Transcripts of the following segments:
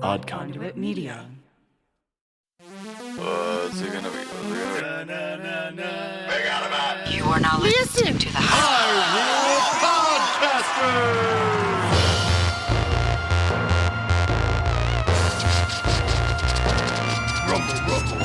Odd Conduit Media. What's it gonna be? You are now listening to the Hyrule Podcasters! Rumble, rumble.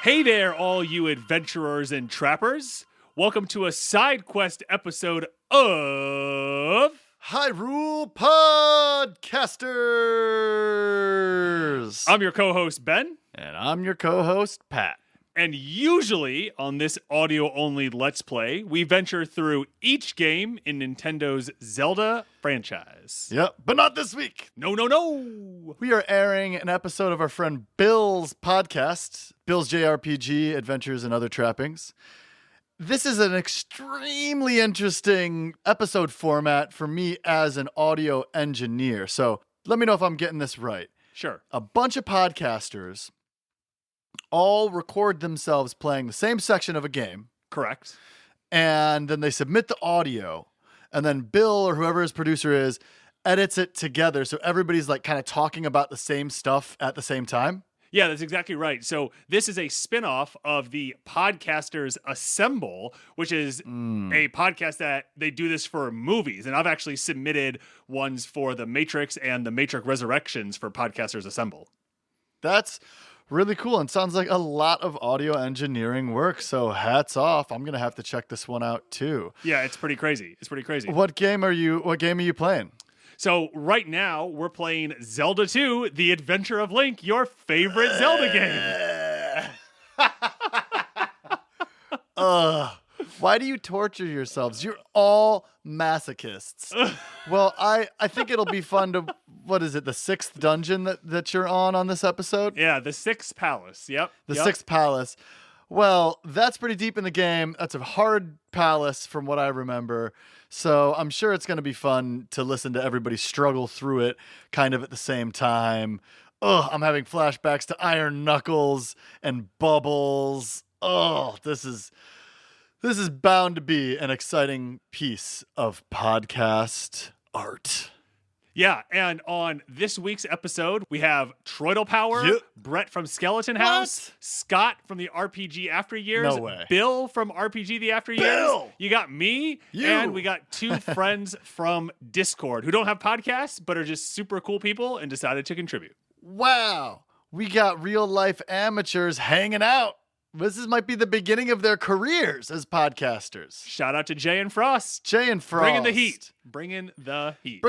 Hey there, all you adventurers and trappers. Welcome to a side quest episode of Hyrule Podcasters! I'm your co-host, Ben. And I'm your co-host, Pat. And usually on this audio-only Let's Play, we venture through each game in Nintendo's Zelda franchise. Yep, but not this week. No. We are airing an episode of our friend Bill's podcast, Bill's JRPG Adventures and Other Trappings. This is an extremely interesting episode format for me as an audio engineer. So let me know if I'm getting this right. Sure. A bunch of podcasters all record themselves playing the same section of a game. Correct. And then they submit the audio. And then Bill or whoever his producer is edits it together. So everybody's like kind of talking about the same stuff at the same time. Yeah, that's exactly right. So this is a spin-off of the Podcasters Assemble, which is a podcast that they do this for movies. And I've actually submitted ones for The Matrix and The Matrix Resurrections for Podcasters Assemble. That's really cool and sounds like a lot of audio engineering work. So hats off. I'm going to have to check this one out too. Yeah, it's pretty crazy. What game are you playing? So right now we're playing Zelda 2, The Adventure of Link, your favorite Zelda game. Why do you torture yourselves? You're all masochists. Well, I think it'll be fun to, what is it, the sixth dungeon that you're on this episode? Yeah, the Sixth Palace. Yep. Sixth Palace. Well, that's pretty deep in the game. That's a hard palace from what I remember. So I'm sure it's going to be fun to listen to everybody struggle through it kind of at the same time. I'm having flashbacks to Iron Knuckles and Bubbles. This is bound to be an exciting piece of podcast art. Yeah, and on this week's episode, we have Troidal Power, Brett from Skeleton House, Scott from the RPG After Years, No way. Bill from RPG The After Years. You got me, and we got two friends from Discord who don't have podcasts, but are just super cool people and decided to contribute. Wow, we got real life amateurs hanging out. This might be the beginning of their careers as podcasters. Shout out to Jay and Frost. Bringing the heat. Bringing the heat.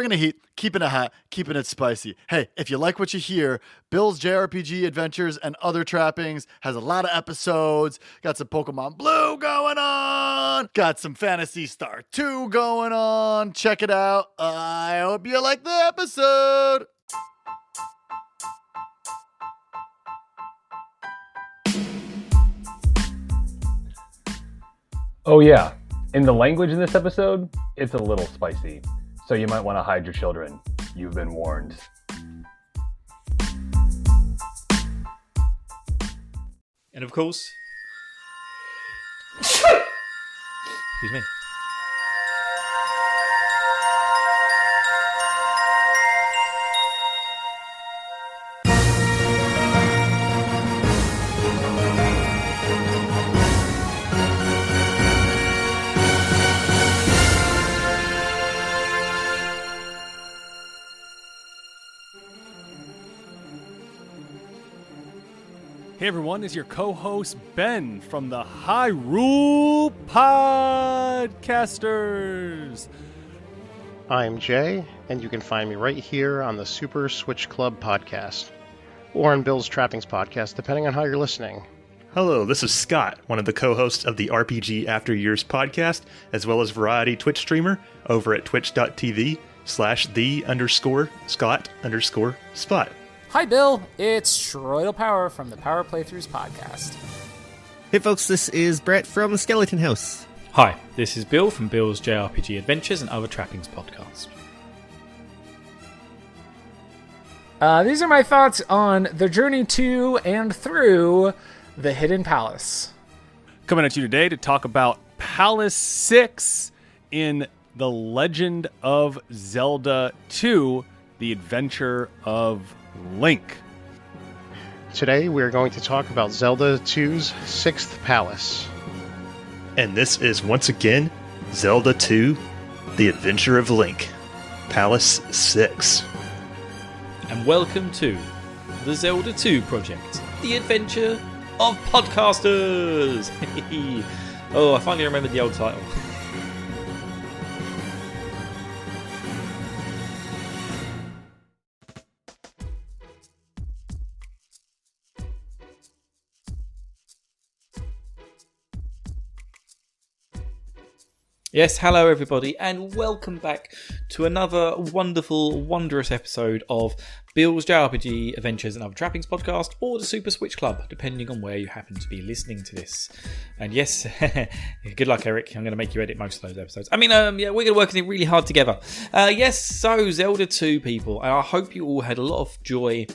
Keeping it hot, keeping it spicy. Hey, if you like what you hear, Bill's JRPG Adventures and Other Trappings has a lot of episodes. Got some Pokemon Blue going on. Got some Phantasy Star 2 going on. Check it out. I hope you like the episode. Oh yeah, in the language in this episode, it's a little spicy, so you might want to hide your children. You've been warned. And of course... Excuse me. Hey everyone, is your co-host Ben from the Hyrule Podcasters. I'm Jay, and you can find me right here on the Super Switch Club podcast, or on Bill's Trappings podcast, depending on how you're listening. Hello, this is Scott, one of the co-hosts of the RPG After Years podcast, as well as variety Twitch streamer over at twitch.tv/the_Scott_Spot. Hi, Bill. It's Troidal Power from the Power Playthroughs podcast. Hey, folks, this is Brett from Skeleton House. Hi, this is Bill from Bill's JRPG Adventures and Other Trappings podcast. These are my thoughts on the journey to and through the Hidden Palace. Coming at you today to talk about Palace 6 in The Legend of Zelda 2, The Adventure of Link. Today we are going to talk about Zelda 2's 6th Palace. And this is once again Zelda 2, The Adventure of Link, Palace 6. And welcome to the Zelda 2 project, The Adventure of Podcasters. Oh, I finally remembered the old title. Yes, hello everybody, and welcome back to another wonderful, wondrous episode of Bill's JRPG Adventures and Other Trappings podcast, or the Super Switch Club, depending on where you happen to be listening to this. And yes, good luck, Eric. I'm going to make you edit most of those episodes. We're going to work really hard together. So Zelda 2, people, and I hope you all had a lot of joy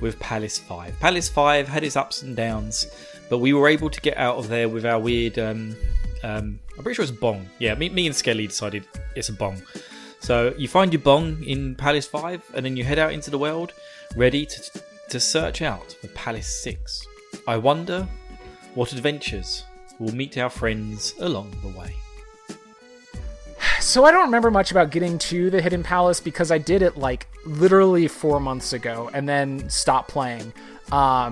with Palace 5. Palace 5 had its ups and downs, but we were able to get out of there with our weird... I'm pretty sure it's a bong. Yeah, me and Skelly decided it's a bong. So you find your bong in Palace 5, and then you head out into the world, ready to search out for Palace 6. I wonder what adventures will meet our friends along the way. So I don't remember much about getting to the Hidden Palace because I did it like literally 4 months ago and then stopped playing. But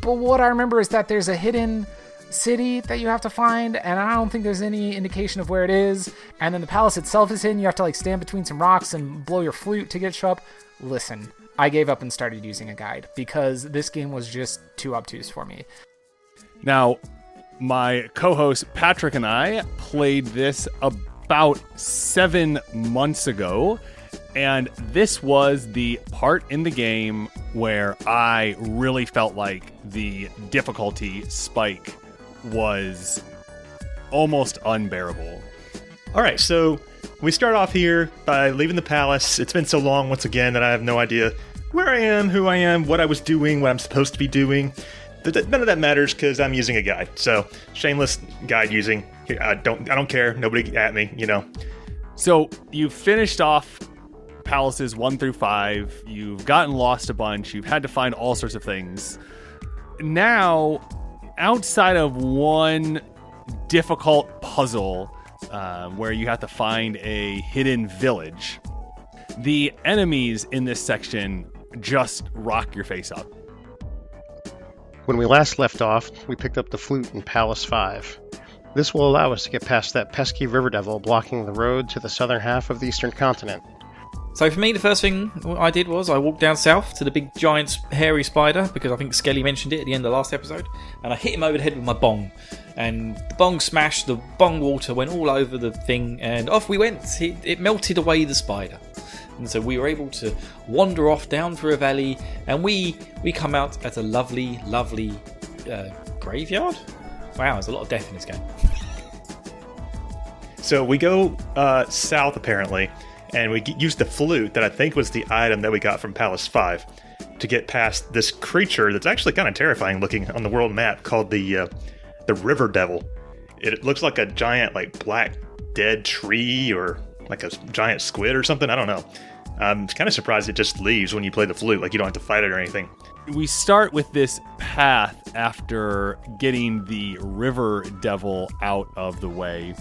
what I remember is that there's a hidden city that you have to find, and I don't think there's any indication of where it is. And then the palace itself is hidden. You have to like stand between some rocks and blow your flute to get it show up. Listen, I gave up and started using a guide because this game was just too obtuse for me. Now, my co-host Patrick and I played this about 7 months ago, and this was the part in the game where I really felt like the difficulty spike was almost unbearable. All right, so we start off here by leaving the palace. It's been so long, once again, that I have no idea where I am, who I am, what I was doing, what I'm supposed to be doing. None of that matters because I'm using a guide. So shameless guide using. I don't care. Nobody at me, you know. So you've finished off palaces 1 through 5. You've gotten lost a bunch. You've had to find all sorts of things. Now, outside of one difficult puzzle where you have to find a hidden village, the enemies in this section just rock your face up. When we last left off, we picked up the flute in Palace 5. This will allow us to get past that pesky river devil blocking the road to the southern half of the eastern continent. So for me, the first thing I did was I walked down south to the big giant hairy spider, because I think Skelly mentioned it at the end of the last episode, and I hit him over the head with my bong. And the bong smashed, the bong water went all over the thing, and off we went. It melted away the spider. And so we were able to wander off down through a valley, and we come out at a lovely, lovely graveyard. Wow, there's a lot of death in this game. So we go south, apparently, and we use the flute that I think was the item that we got from Palace 5 to get past this creature that's actually kind of terrifying looking on the world map called the River Devil. It looks like a giant, like, black dead tree or like a giant squid or something. I don't know. I'm kind of surprised it just leaves when you play the flute. Like, you don't have to fight it or anything. We start with this path after getting the River Devil out of the way.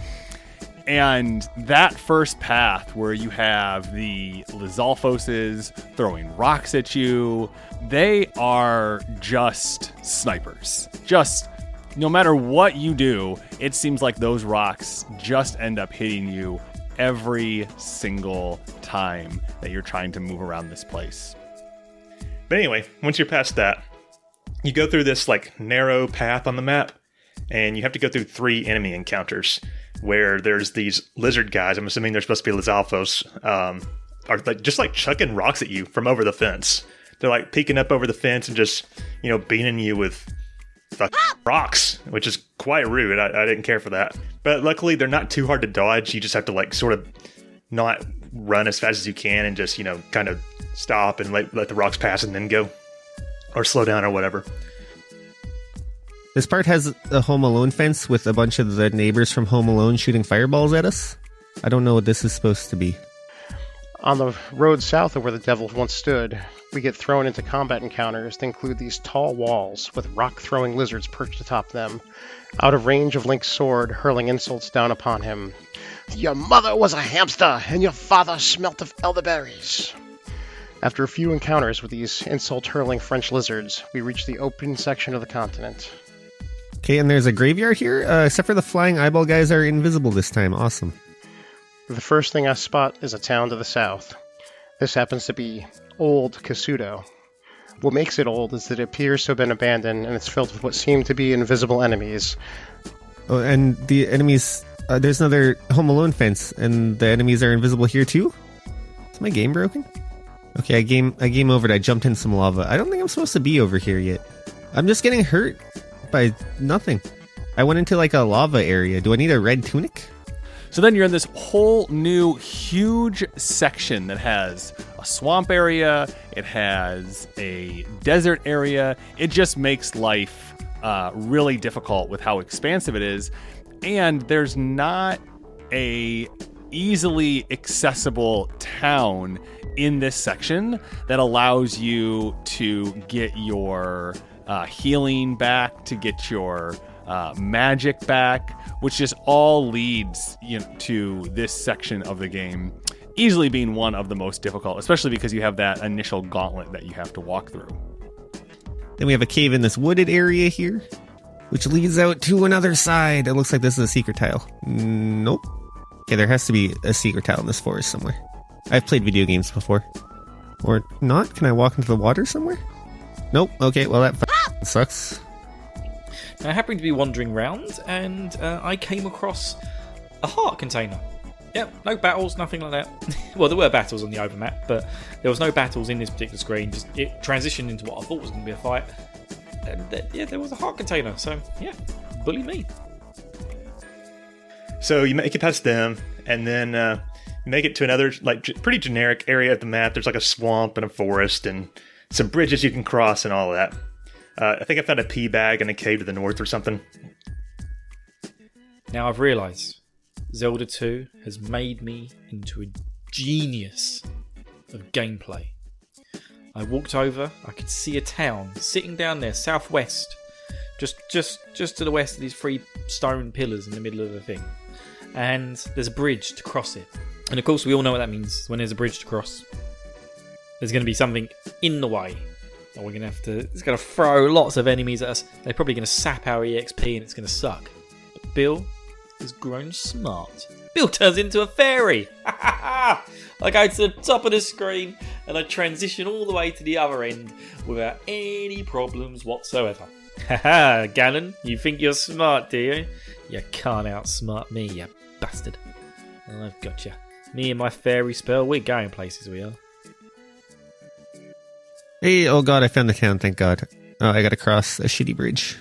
And that first path where you have the Lizalfoses throwing rocks at you, they are just snipers. Just no matter what you do, it seems like those rocks just end up hitting you every single time that you're trying to move around this place. But anyway, once you're past that, you go through this like narrow path on the map, and you have to go through 3 enemy encounters where there's these lizard guys. I'm assuming they're supposed to be Lizalfos, are like just like chucking rocks at you from over the fence. They're like peeking up over the fence and just, you know, beating you with rocks, which is quite rude. I didn't care for that. But luckily, they're not too hard to dodge. You just have to like sort of not run as fast as you can and just, you know, kind of stop and let the rocks pass and then go, or slow down or whatever. This part has a Home Alone fence with a bunch of the neighbors from Home Alone shooting fireballs at us. I don't know what this is supposed to be. On the road south of where the devil once stood, we get thrown into combat encounters that include these tall walls with rock-throwing lizards perched atop them, out of range of Link's sword, hurling insults down upon him. Your mother was a hamster, and your father smelt of elderberries. After a few encounters with these insult-hurling French lizards, we reach the open section of the continent. Okay, and there's a graveyard here? Except for the flying eyeball guys are invisible this time. Awesome. The first thing I spot is a town to the south. This happens to be Old Kasuto. What makes it old is that it appears to have been abandoned, and it's filled with what seem to be invisible enemies. Oh, and the enemies... there's another Home Alone fence, and the enemies are invisible here too? Is my game broken? Okay, I game overed. I jumped in some lava. I don't think I'm supposed to be over here yet. I'm just getting hurt by nothing. I went into like a lava area. Do I need a red tunic? So then you're in this whole new huge section that has a swamp area, it has a desert area. It just makes life really difficult with how expansive it is. And there's not a easily accessible town in this section that allows you to get your healing back, to get your magic back, which just all leads to this section of the game easily being one of the most difficult, especially because you have that initial gauntlet that you have to walk through. Then we have a cave in this wooded area here, which leads out to another side. It looks like this is a secret tile. Nope. Okay, there has to be a secret tile in this forest somewhere. I've played video games before. Or not? Can I walk into the water somewhere? Nope. Okay, well that sucks. I happened to be wandering around, and I came across a heart container. Yep, no battles, nothing like that. Well, there were battles on the overmap, but there was no battles in this particular screen. Just it transitioned into what I thought was going to be a fight. And there was a heart container, so yeah, bully me. So you make it past them, and then make it to another pretty generic area of the map. There's like a swamp and a forest and some bridges you can cross and all of that. I think I found a pea bag in a cave to the north or something. Now I've realised Zelda 2 has made me into a genius of gameplay. I walked over, I could see a town sitting down there, southwest, just to the west of these 3 stone pillars in the middle of the thing. And there's a bridge to cross it. And of course we all know what that means when there's a bridge to cross. There's going to be something in the way. And we're going to have to... It's going to throw lots of enemies at us. They're probably going to sap our EXP and it's going to suck. But Bill has grown smart. Bill turns into a fairy! I go to the top of the screen and I transition all the way to the other end without any problems whatsoever. Haha, Ganon, you think you're smart, do you? You can't outsmart me, you bastard. I've got you. Me and my fairy spell, we're going places, we are. Hey, oh god, I found the town, thank god. Oh, I gotta cross a shitty bridge.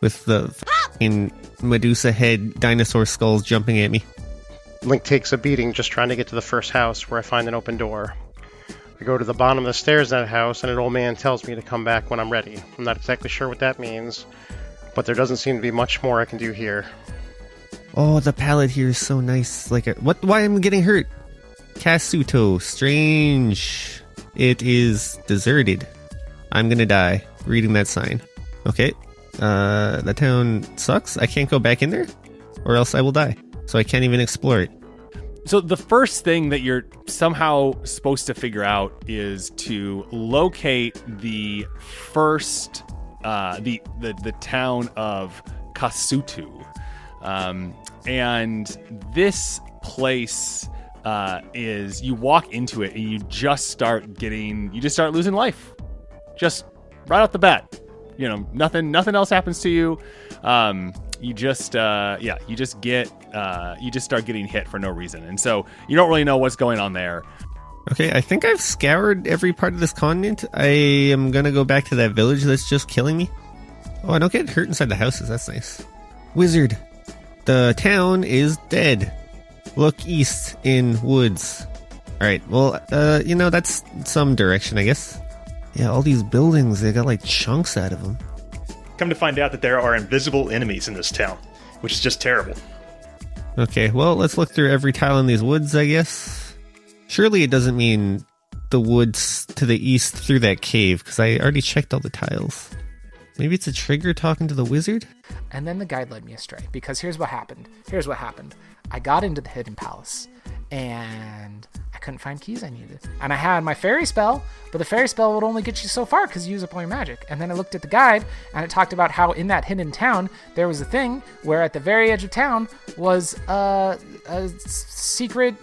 With the f***ing Medusa head dinosaur skulls jumping at me. Link takes a beating just trying to get to the first house, where I find an open door. I go to the bottom of the stairs in that house, and an old man tells me to come back when I'm ready. I'm not exactly sure what that means, but there doesn't seem to be much more I can do here. Oh, the palette here is so nice. Why am I getting hurt? Kasuto, strange. It is deserted. I'm gonna die reading that sign. Okay. The town sucks. I can't go back in there, or else I will die. So I can't even explore it. So the first thing that you're somehow supposed to figure out is to locate the first, the town of Kasuto. And this place is, you walk into it and you just start losing life. Just right off the bat. Nothing else happens to you. You just start getting hit for no reason. And so you don't really know what's going on there. Okay, I think I've scoured every part of this continent. I am gonna go back to that village that's just killing me. Oh, I don't get hurt inside the houses. That's nice. Wizard. The town is dead. Look east in woods. Alright, well, that's some direction, I guess. Yeah, all these buildings, they got like chunks out of them. come to find out that there are invisible enemies in this town, which is just terrible. Okay, well, let's look through every tile in these woods, I guess. Surely it doesn't mean the woods to the east through that cave, because I already checked all the tiles. Maybe it's a trigger talking to the wizard? And then the guide led me astray, because here's what happened. I got into the hidden palace, and I couldn't find keys I needed. And I had my fairy spell, but the fairy spell would only get you so far because you use up all your magic. And then I looked at the guide, and it talked about how in that hidden town, there was a thing where at the very edge of town was a secret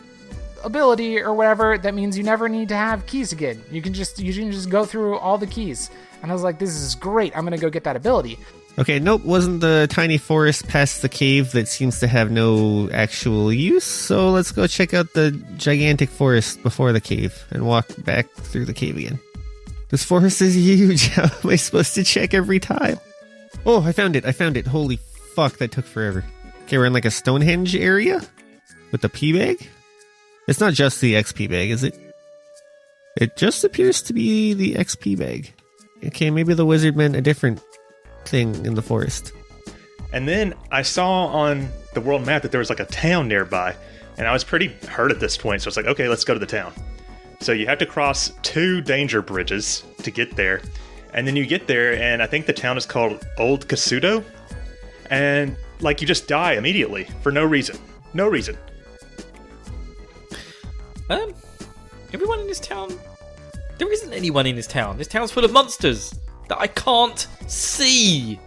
ability or whatever that means you never need to have keys again. You can just go through all the keys. And I was like, this is great. I'm going to go get that ability. Okay, nope, wasn't the tiny forest past the cave that seems to have no actual use, so let's go check out the gigantic forest before the cave and walk back through the cave again. This forest is huge. How am I supposed to check every tile? Oh, I found it. Holy fuck, that took forever. Okay, we're in like a Stonehenge area with the pea bag. It's not just the XP bag, is it? It just appears to be the XP bag. Okay, maybe the wizard meant a different thing in the forest. And then I saw on the world map that there was like a town nearby, and I was pretty hurt at this point, so I was like, okay, let's go to the town. So you have to cross 2 danger bridges to get there, and then you get there, and I think the town is called Old Kasuto, and like you just die immediately for no reason. Everyone in this town... There isn't anyone in this town. This town's full of monsters that I can't see.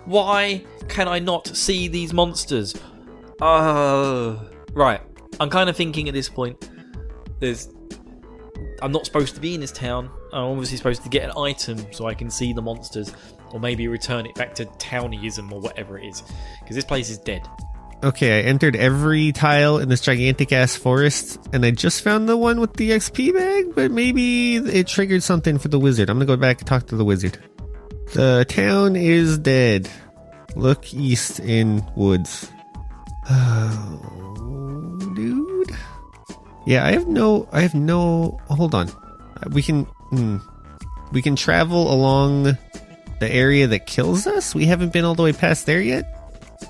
Why can I not see these monsters? Right. I'm kind of thinking at this point, I'm not supposed to be in this town. I'm obviously supposed to get an item so I can see the monsters, or maybe return it back to townyism or whatever it is, because this place is dead. Okay, I entered every tile in this gigantic ass forest, and I just found the one with the XP bag, but maybe it triggered something for the wizard. I'm gonna go back and talk to the wizard. The town is dead. Look east in woods. Oh, dude. Yeah, I have no, hold on. We can travel along the area that kills us? We haven't been all the way past there yet?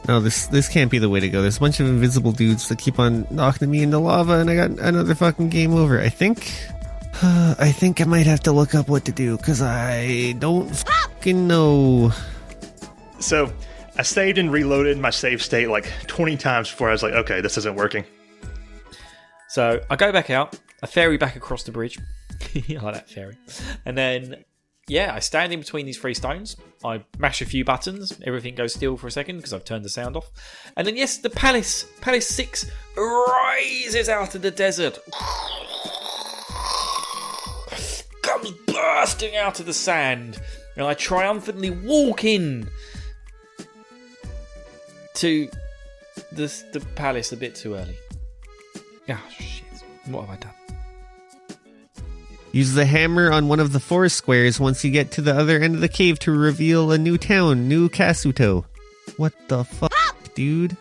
No, this can't be the way to go. There's a bunch of invisible dudes that keep on knocking me into lava, and I got another fucking game over. I think I might have to look up what to do, because I don't fucking know. So I saved and reloaded my save state like 20 times before I was like, okay, this isn't working. So I go back out, I ferry back across the bridge. I like that ferry. And then, yeah, I stand in between these 3 stones. I mash a few buttons. Everything goes still for a second because I've turned the sound off. And then, yes, the Palace 6 rises out of the desert. Comes bursting out of the sand. And I triumphantly walk in to the palace a bit too early. Ah, shit. What have I done? Use the hammer on one of the forest squares once you get to the other end of the cave to reveal a new town, New Kasuto. What the fuck, dude?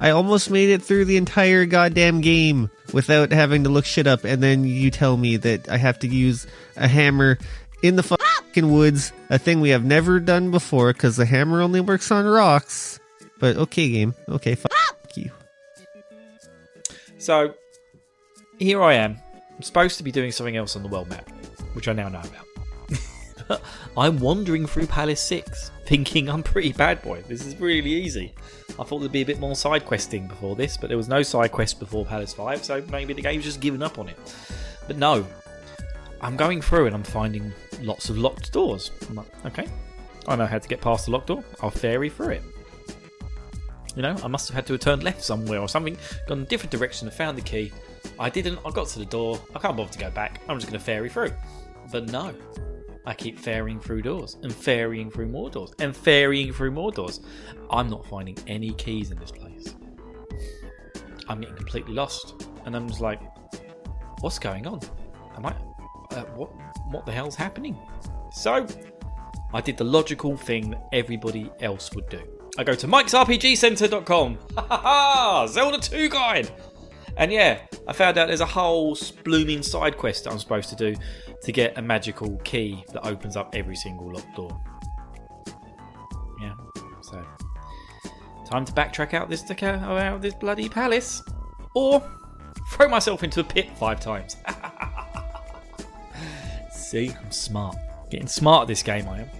I almost made it through the entire goddamn game without having to look shit up, and then you tell me that I have to use a hammer in the fucking woods, a thing we have never done before, because the hammer only works on rocks. But okay, game. Okay, fuck you. So, here I am. I'm supposed to be doing something else on the world map, which I now know about. I'm wandering through Palace 6, thinking I'm pretty bad boy. This is really easy. I thought there'd be a bit more side questing before this, but there was no side quest before Palace 5, so maybe the game's just given up on it. But no, I'm going through and I'm finding lots of locked doors. I'm like, okay, I know how to get past the locked door. I'll ferry through it. You know, I must have had to have turned left somewhere or something, gone in a different direction and found the key. I didn't. I got to the door. I can't bother to go back. I'm just going to ferry through. But no. I keep ferrying through doors and ferrying through more doors and ferrying through more doors. I'm not finding any keys in this place. I'm getting completely lost. And I'm just like, what's going on? Am I... what the hell's happening? So, I did the logical thing that everybody else would do. I go to mikesrpgcenter.com. Ha ha ha! Zelda 2 guide! And yeah, I found out there's a whole blooming side quest that I'm supposed to do to get a magical key that opens up every single locked door. So, time to backtrack out this bloody palace, or throw myself into a pit 5 times. See, I'm smart. Getting smart at this game, I am.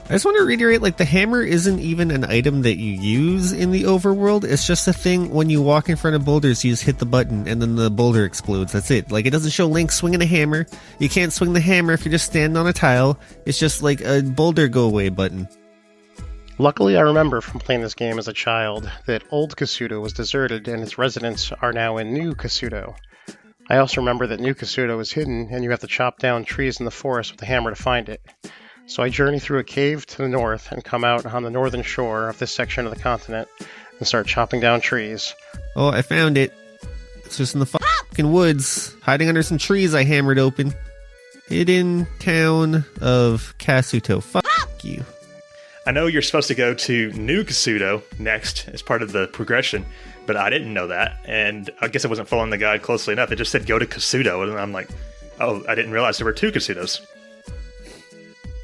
I just want to reiterate, like, the hammer isn't even an item that you use in the overworld. It's just a thing when you walk in front of boulders, you just hit the button and then the boulder explodes. That's it. Like, it doesn't show Link swinging a hammer. You can't swing the hammer if you're just standing on a tile. It's just like a boulder go away button. Luckily, I remember from playing this game as a child that Old Kasuto was deserted and its residents are now in New Kasuto. I also remember that New Kasuto is hidden and you have to chop down trees in the forest with a hammer to find it. So I journey through a cave to the north and come out on the northern shore of this section of the continent and start chopping down trees. Oh, I found it. It's just in the fucking woods, hiding under some trees I hammered open. Hidden town of Kasuto. Fuck you. I know you're supposed to go to New Kasuto next as part of the progression, but I didn't know that, and I guess I wasn't following the guide closely enough. It just said go to Kasuto, and I'm like, oh, I didn't realize there were 2 Kasutos.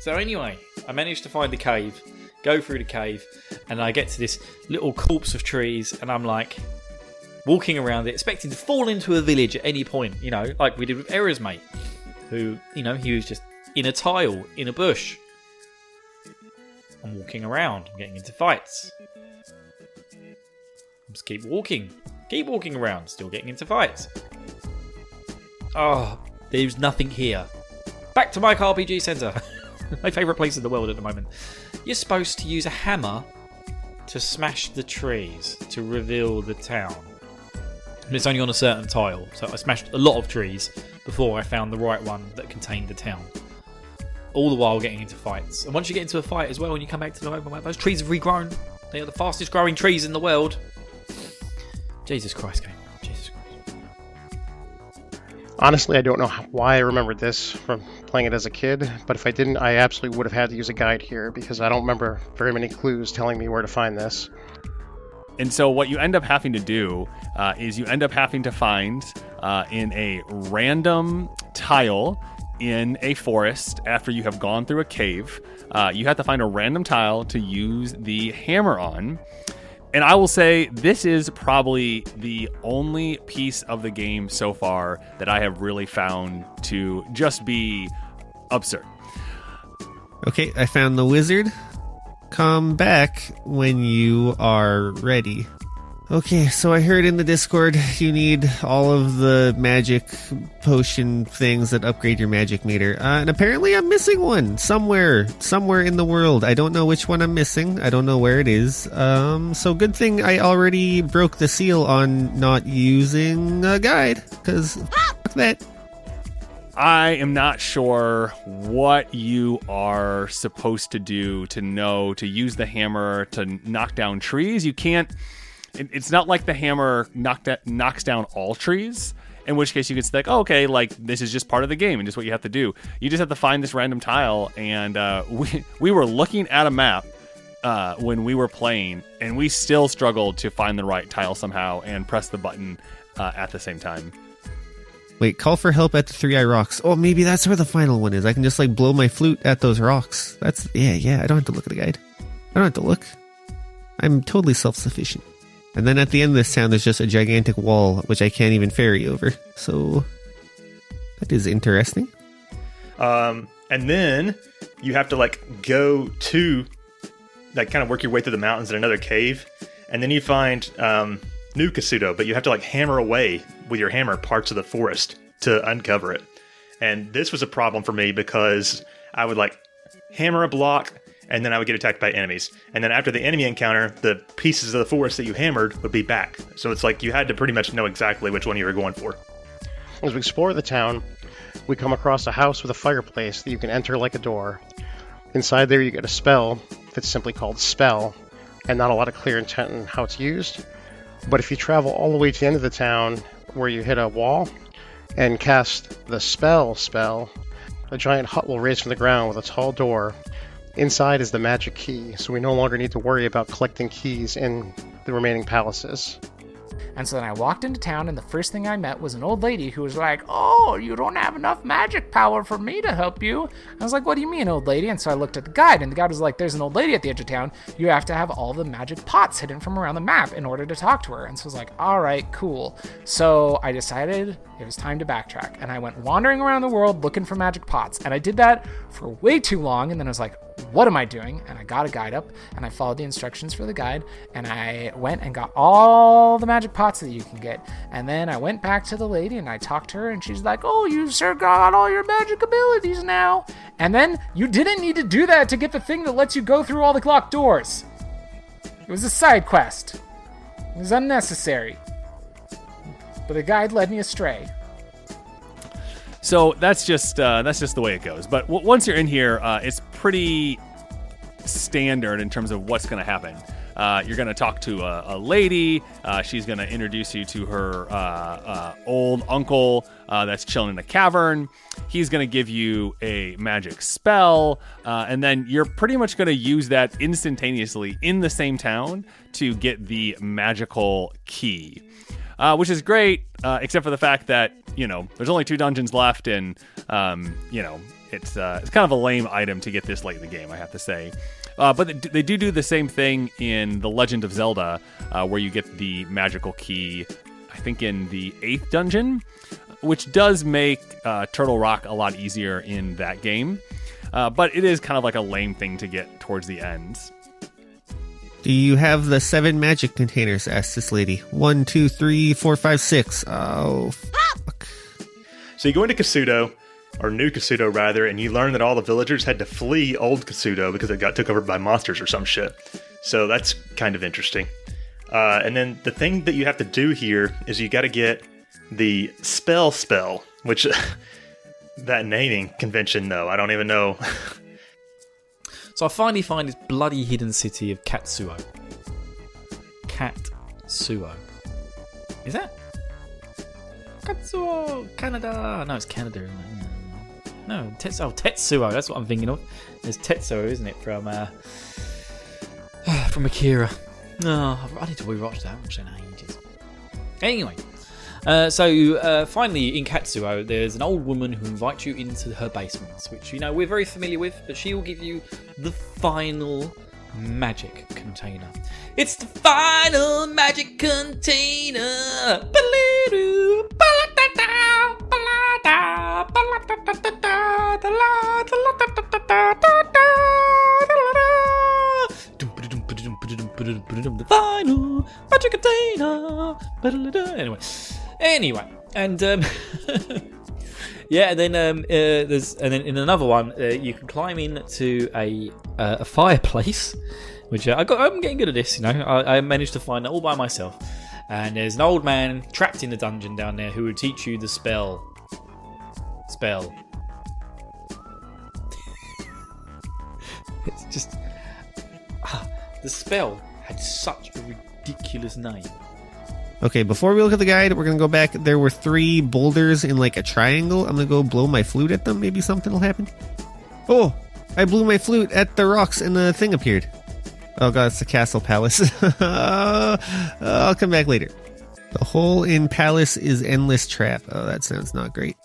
So anyway, I managed to find the cave, go through the cave, and I get to this little corpse of trees, and I'm like, walking around it, expecting to fall into a village at any point, you know, like we did with Era's mate, who, you know, he was just in a tile, in a bush. I'm walking around, I'm getting into fights. Just keep walking around, still getting into fights. Oh, there's nothing here. Back to Mike RPG Centre. My favourite place in the world at the moment. You're supposed to use a hammer to smash the trees to reveal the town. And it's only on a certain tile, so I smashed a lot of trees before I found the right one that contained the town. All the while getting into fights. And once you get into a fight as well, when you come back to the open map, those trees have regrown. They are the fastest growing trees in the world. Jesus Christ, game. Jesus Christ. Honestly, I don't know why I remembered this from playing it as a kid, but if I didn't, I absolutely would have had to use a guide here because I don't remember very many clues telling me where to find this. And so what you end up having to do is you end up having to find in a random tile in a forest after you have gone through a cave. You have to find a random tile to use the hammer on. And I will say this is probably the only piece of the game so far that I have really found to just be absurd. Okay, I found the wizard. Come back when you are ready. Okay, so I heard in the Discord you need all of the magic potion things that upgrade your magic meter. And apparently I'm missing one somewhere in the world. I don't know which one I'm missing. I don't know where it is. So good thing I already broke the seal on not using a guide, because fuck that. I am not sure what you are supposed to do to know to use the hammer to knock down trees. You can't. It's not like the hammer knocks down all trees, in which case you could say, like, oh, okay, like, this is just part of the game and just what you have to do. You just have to find this random tile, and we were looking at a map when we were playing, and we still struggled to find the right tile somehow and press the button at the same time. Wait, call for help at the 3-Eye Rocks. Oh, maybe that's where the final one is. I can just, like, blow my flute at those rocks. That's, yeah, I don't have to look at the guide. I don't have to look. I'm totally self-sufficient. And then at the end of this town, there's just a gigantic wall, which I can't even ferry over. So, that is interesting. And then you have to, like, go to, like, kind of work your way through the mountains in another cave. And then you find New Kasuto, but you have to, like, hammer away with your hammer parts of the forest to uncover it. And this was a problem for me because I would, like, hammer a block, and then I would get attacked by enemies. And then after the enemy encounter, the pieces of the forest that you hammered would be back. So it's like you had to pretty much know exactly which one you were going for. As we explore the town, we come across a house with a fireplace that you can enter like a door. Inside there you get a spell that's simply called Spell, and not a lot of clear intent on how it's used. But if you travel all the way to the end of the town, where you hit a wall and cast the spell, a giant hut will raise from the ground with a tall door. Inside is the magic key, so we no longer need to worry about collecting keys in the remaining palaces. And so then I walked into town, and the first thing I met was an old lady who was like, "Oh, you don't have enough magic power for me to help you." I was like, "What do you mean, old lady?" And so I looked at the guide, and the guide was like, "There's an old lady at the edge of town. You have to have all the magic pots hidden from around the map in order to talk to her." And so I was like, "All right, cool." So I decided it was time to backtrack, and I went wandering around the world looking for magic pots. And I did that for way too long, and then I was like, what am I doing? And I got a guide up, and I followed the instructions for the guide, and I went and got all the magic pots that you can get. And then I went back to the lady, and I talked to her, and she's like, "Oh, you've sure got all your magic abilities now." And then you didn't need to do that to get the thing that lets you go through all the locked doors. It was a side quest. It was unnecessary. But the guide led me astray. So that's just the way it goes. But once you're in here, it's pretty standard in terms of what's going to happen. You're going to talk to a lady. She's going to introduce you to her old uncle that's chilling in a cavern. He's going to give you a magic spell, and then you're pretty much going to use that instantaneously in the same town to get the magical key. Which is great, except for the fact that, there's only 2 dungeons left, and, it's kind of a lame item to get this late in the game, I have to say. But they do the same thing in The Legend of Zelda, where you get the magical key, I think in the 8th dungeon, which does make Turtle Rock a lot easier in that game. But it is kind of like a lame thing to get towards the end. Do you have the 7 magic containers? Asked this lady. 1, 2, 3, 4, 5, 6. Oh, fuck. So you go into Kasuto, or New Kasuto rather, and you learn that all the villagers had to flee Old Kasuto because it got took over by monsters or some shit. So that's kind of interesting. And then the thing that you have to do here is you got to get the spell, which that naming convention though, I don't even know. So I finally find this bloody hidden city of Katsuo. Katsuo. Is that? Katsuo! Canada! No, it's Canada, isn't it? No, Tetsuo. That's what I'm thinking of. There's Tetsuo, isn't it? From Akira. Oh, I need to rewatch that. I haven't watched that in ages. Anyway. So finally in Katsuo, there's an old woman who invites you into her basements, which we're very familiar with, but she will give you the final magic container. It's the final magic container. The final magic container. Anyway, and yeah, and then then in another one, you can climb in to a fireplace, which I'm getting good at this. I managed to find it all by myself. And there's an old man trapped in the dungeon down there who will teach you the spell. It's just the spell had such a ridiculous name. Okay, before we look at the guide, we're going to go back. There were 3 boulders in like a triangle. I'm going to go blow my flute at them. Maybe something will happen. Oh, I blew my flute at the rocks and the thing appeared. Oh god, it's the castle palace. I'll come back later. The hole in palace is endless trap. Oh, that sounds not great.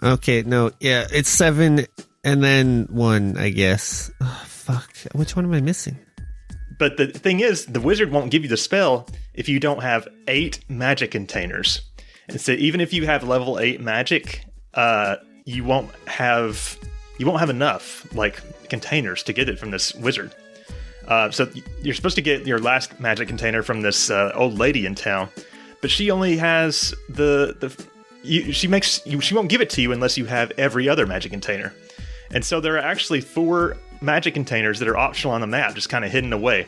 Okay, no, yeah, it's 7 and then 1, I guess. Oh, fuck. Which one am I missing? But the thing is, the wizard won't give you the spell if you don't have 8 magic containers. And so even if you have level 8 magic, you won't have enough containers to get it from this wizard. So you're supposed to get your last magic container from this old lady in town, but she only has she won't give it to you unless you have every other magic container. And so there are actually 4 magic containers that are optional on the map, just kind of hidden away.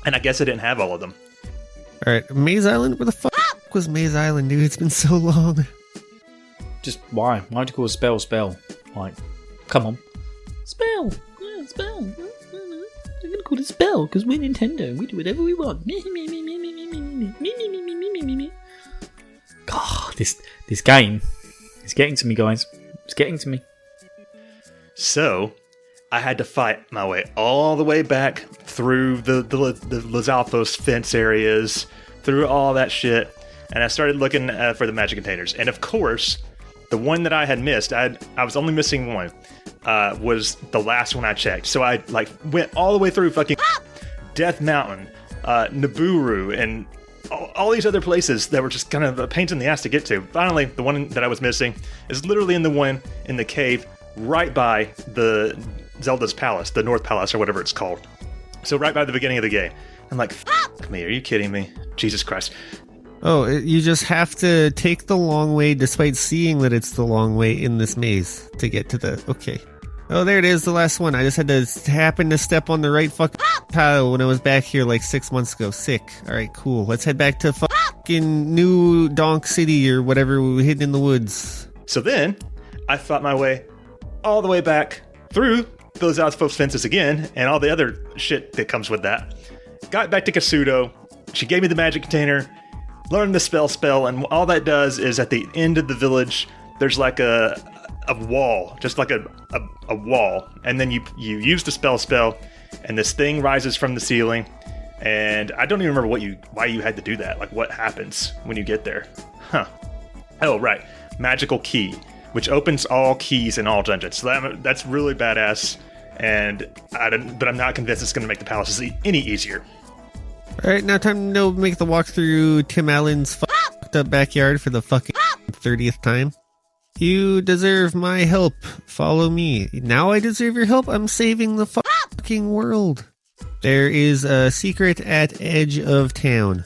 And I guess I didn't have all of them. All right, Maze Island? Where the fuck was Maze Island, dude? It's been so long. Just why? Why'd you call a spell? Like, come on. Spell. Yeah, spell. I'm gonna call it spell because we're Nintendo and we do whatever we want. God, this game is getting to me, guys. It's getting to me. So I had to fight my way all the way back through the Lizalfos fence areas, through all that shit, and I started looking for the magic containers. And of course, the one that I had missed, I was only missing one, was the last one I checked. So I went all the way through fucking Death Mountain, Nibiru, and all these other places that were just kind of a pain in the ass to get to. Finally, the one that I was missing is literally in the one in the cave right by the Zelda's Palace, the North Palace or whatever it's called. So right by the beginning of the game. I'm like, fuck me, are you kidding me? Jesus Christ. Oh, you just have to take the long way despite seeing that it's the long way in this maze to get to the... Okay. Oh, there it is, the last one. I just had to happen to step on the right fucking tile when I was back here like 6 months ago. Sick. Alright, cool. Let's head back to fucking New Donk City or whatever we were hidden in the woods. So then, I fought my way all the way back through those outpost fences again and all the other shit that comes with that. Got back to Kasuto. She gave me the magic container, learned the spell, and all that does is at the end of the village, there's like a wall, just like a wall, and then you use the spell, and this thing rises from the ceiling, and I don't even remember why you had to do that, like what happens when you get there. Oh, right, magical key, which opens all keys in all dungeons, so that's really badass, but I'm not convinced it's going to make the palaces any easier. Alright, now time to make the walk through Tim Allen's fucked up backyard for the fucking 30th time. You deserve my help. Follow me. Now I deserve your help. I'm saving the fucking world. There is a secret at edge of town.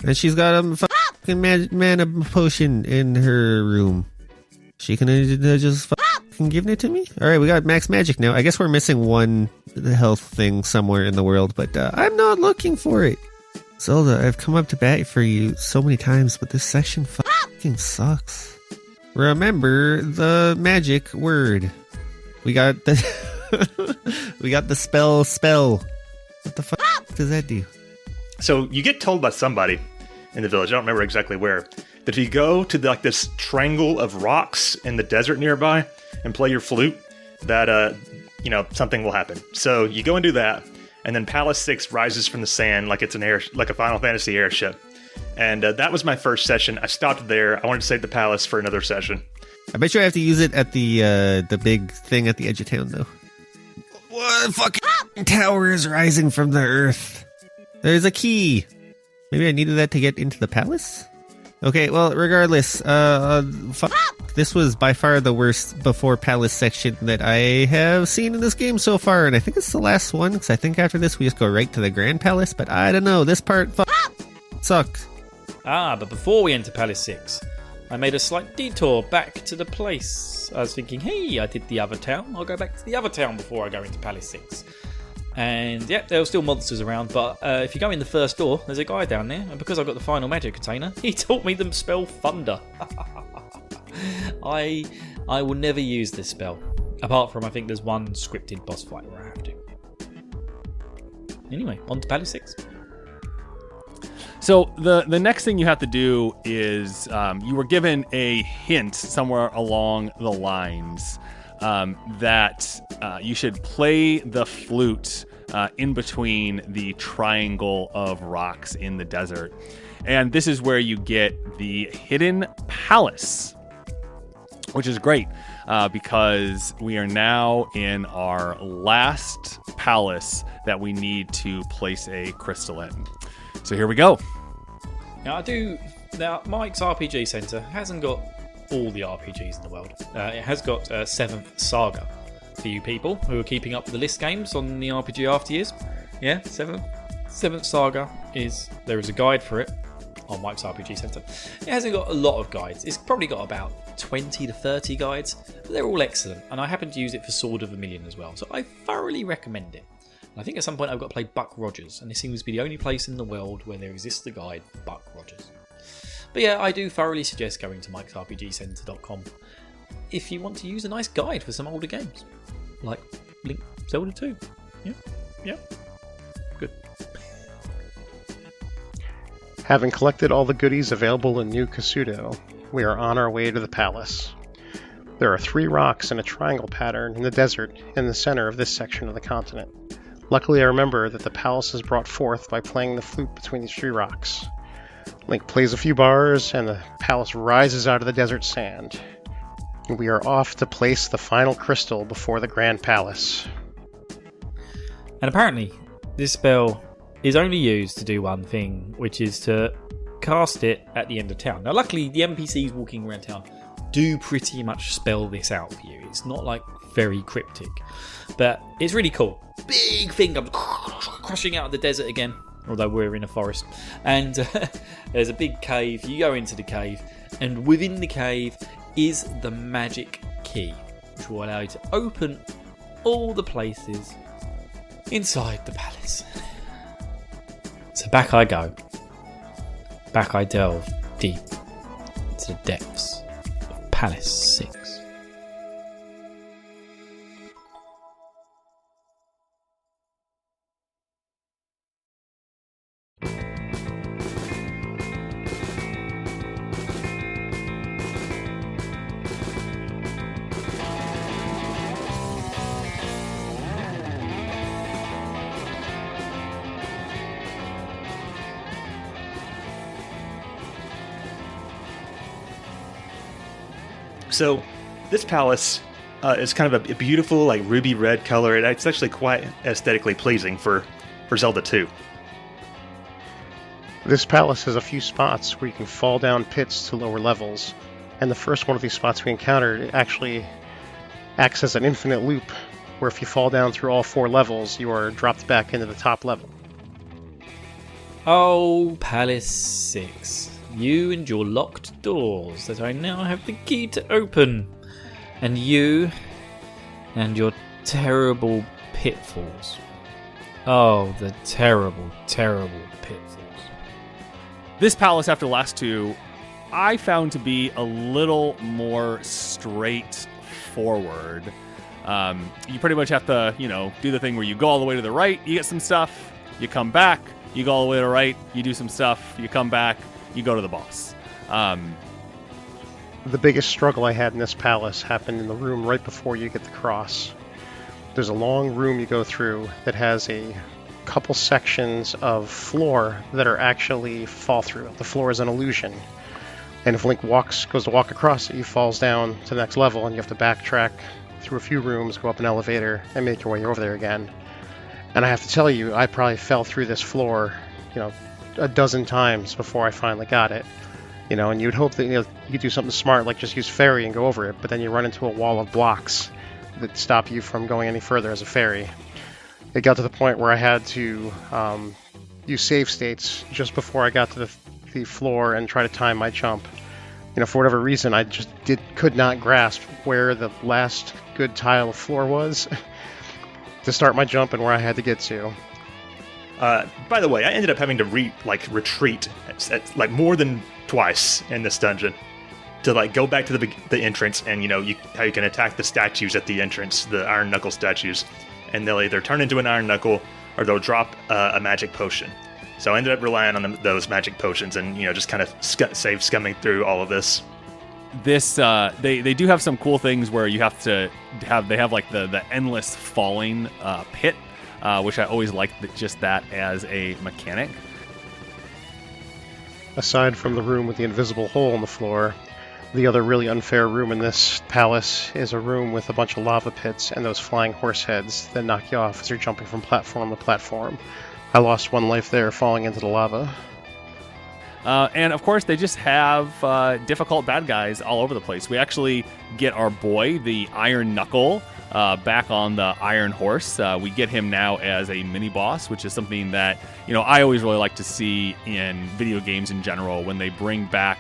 And she's got a fucking mana potion in her room. She can just fucking give it to me? Alright, we got max magic now. I guess we're missing one health thing somewhere in the world, but I'm not looking for it. Zelda, I've come up to bat for you so many times, but this section fucking sucks. Remember the magic word. We got the we got the spell. What the fuck does that do? So you get told by somebody in the village, I don't remember exactly where, that if you go to this triangle of rocks in the desert nearby and play your flute, that something will happen. So you go and do that, and then Palace 6 rises from the sand like it's like a Final Fantasy airship. And that was my first session. I stopped there. I wanted to save the palace for another session. I bet you I have to use it at the big thing at the edge of town, though. What fucking tower is rising from the earth? There's a key. Maybe I needed that to get into the palace? Okay, well, regardless, this was by far the worst before palace section that I have seen in this game so far, and I think it's the last one, because I think after this we just go right to the Grand Palace, but I don't know, this part sucked. But before we enter Palace 6, I made a slight detour back to the place. I was thinking, hey, I did the other town. I'll go back to the other town before I go into Palace 6. And yeah, there were still monsters around, but if you go in the first door, there's a guy down there, and because I got the final magic container, he taught me the spell Thunder. I will never use this spell, apart from I think there's one scripted boss fight where I have to. Anyway, on to Palace 6. So the next thing you have to do is you were given a hint somewhere along the lines that you should play the flute in between the triangle of rocks in the desert. And this is where you get the hidden palace, which is great because we are now in our last palace that we need to place a crystal in. So here we go. Now Mike's RPG Centre hasn't got all the RPGs in the world. It has got 7th Saga for you people who are keeping up with the list games on the RPG After Years. Yeah, 7th Saga there is a guide for it on Mike's RPG Centre. It hasn't got a lot of guides. It's probably got about 20 to 30 guides, but they're all excellent, and I happen to use it for Sword of Vermilion as well, so I thoroughly recommend it. I think at some point I've got to play Buck Rogers, and this seems to be the only place in the world where there exists a guide for Buck Rogers. But yeah, I do thoroughly suggest going to mikesrpgcenter.com if you want to use a nice guide for some older games, like Link Zelda 2. Yeah, good. Having collected all the goodies available in New Kasuto, we are on our way to the palace. There are 3 rocks in a triangle pattern in the desert in the center of this section of the continent. Luckily, I remember that the palace is brought forth by playing the flute between these 3 rocks. Link plays a few bars, and the palace rises out of the desert sand. And we are off to place the final crystal before the Grand Palace. And apparently, this spell is only used to do one thing, which is to cast it at the end of town. Now, luckily, the NPCs walking around town do pretty much spell this out for you. It's not like very cryptic, but it's really cool. Big thing comes crushing out of the desert again, although we're in a forest. And there's a big cave. You go into the cave, and within the cave is the magic key, which will allow you to open all the places inside the palace. So back I go. Back I delve deep into the depths of Palace 6. So this palace is kind of a beautiful, like ruby red color. It's actually quite aesthetically pleasing for Zelda 2. This palace has a few spots where you can fall down pits to lower levels, and the first one of these spots we encountered actually acts as an infinite loop, where if you fall down through all 4 levels, you are dropped back into the top level. Oh, Palace 6. You and your locked doors that I now have the key to open. And you and your terrible pitfalls. Oh, the terrible, terrible pitfalls. This palace, after the last two, I found to be a little more straightforward. You pretty much have to, do the thing where you go all the way to the right, you get some stuff, you come back, you go all the way to the right, you do some stuff, you come back, you go to the boss. The biggest struggle I had in this palace happened in the room right before you get the cross. There's a long room you go through that has a couple sections of floor that are actually fall through. The floor is an illusion. And if Link goes to walk across it, he falls down to the next level, and you have to backtrack through a few rooms, go up an elevator, and make your way over there again. And I have to tell you, I probably fell through this floor, a dozen times before I finally got it. And you'd hope that you could do something smart, like just use fairy and go over it, but then you run into a wall of blocks that stop you from going any further as a fairy. It got to the point where I had to use save states just before I got to the floor and try to time my jump. For whatever reason, I just could not grasp where the last good tile of floor was to start my jump and where I had to get to. By the way, I ended up having to retreat at more than twice in this dungeon to go back to the entrance, and how you can attack the statues at the entrance, the Iron Knuckle statues, and they'll either turn into an Iron Knuckle or they'll drop a magic potion. So I ended up relying on those magic potions and just kind of save scumming through all of this. This they do have some cool things where you have to have the endless falling pit, which I always liked just that as a mechanic. Aside from the room with the invisible hole in the floor, the other really unfair room in this palace is a room with a bunch of lava pits and those flying horse heads that knock you off as you're jumping from platform to platform. I lost 1 life there falling into the lava. And of course, they just have difficult bad guys all over the place. We actually get our boy, the Iron Knuckle, back on the Iron Horse. We get him now as a mini-boss, which is something that, I always really like to see in video games in general, when they bring back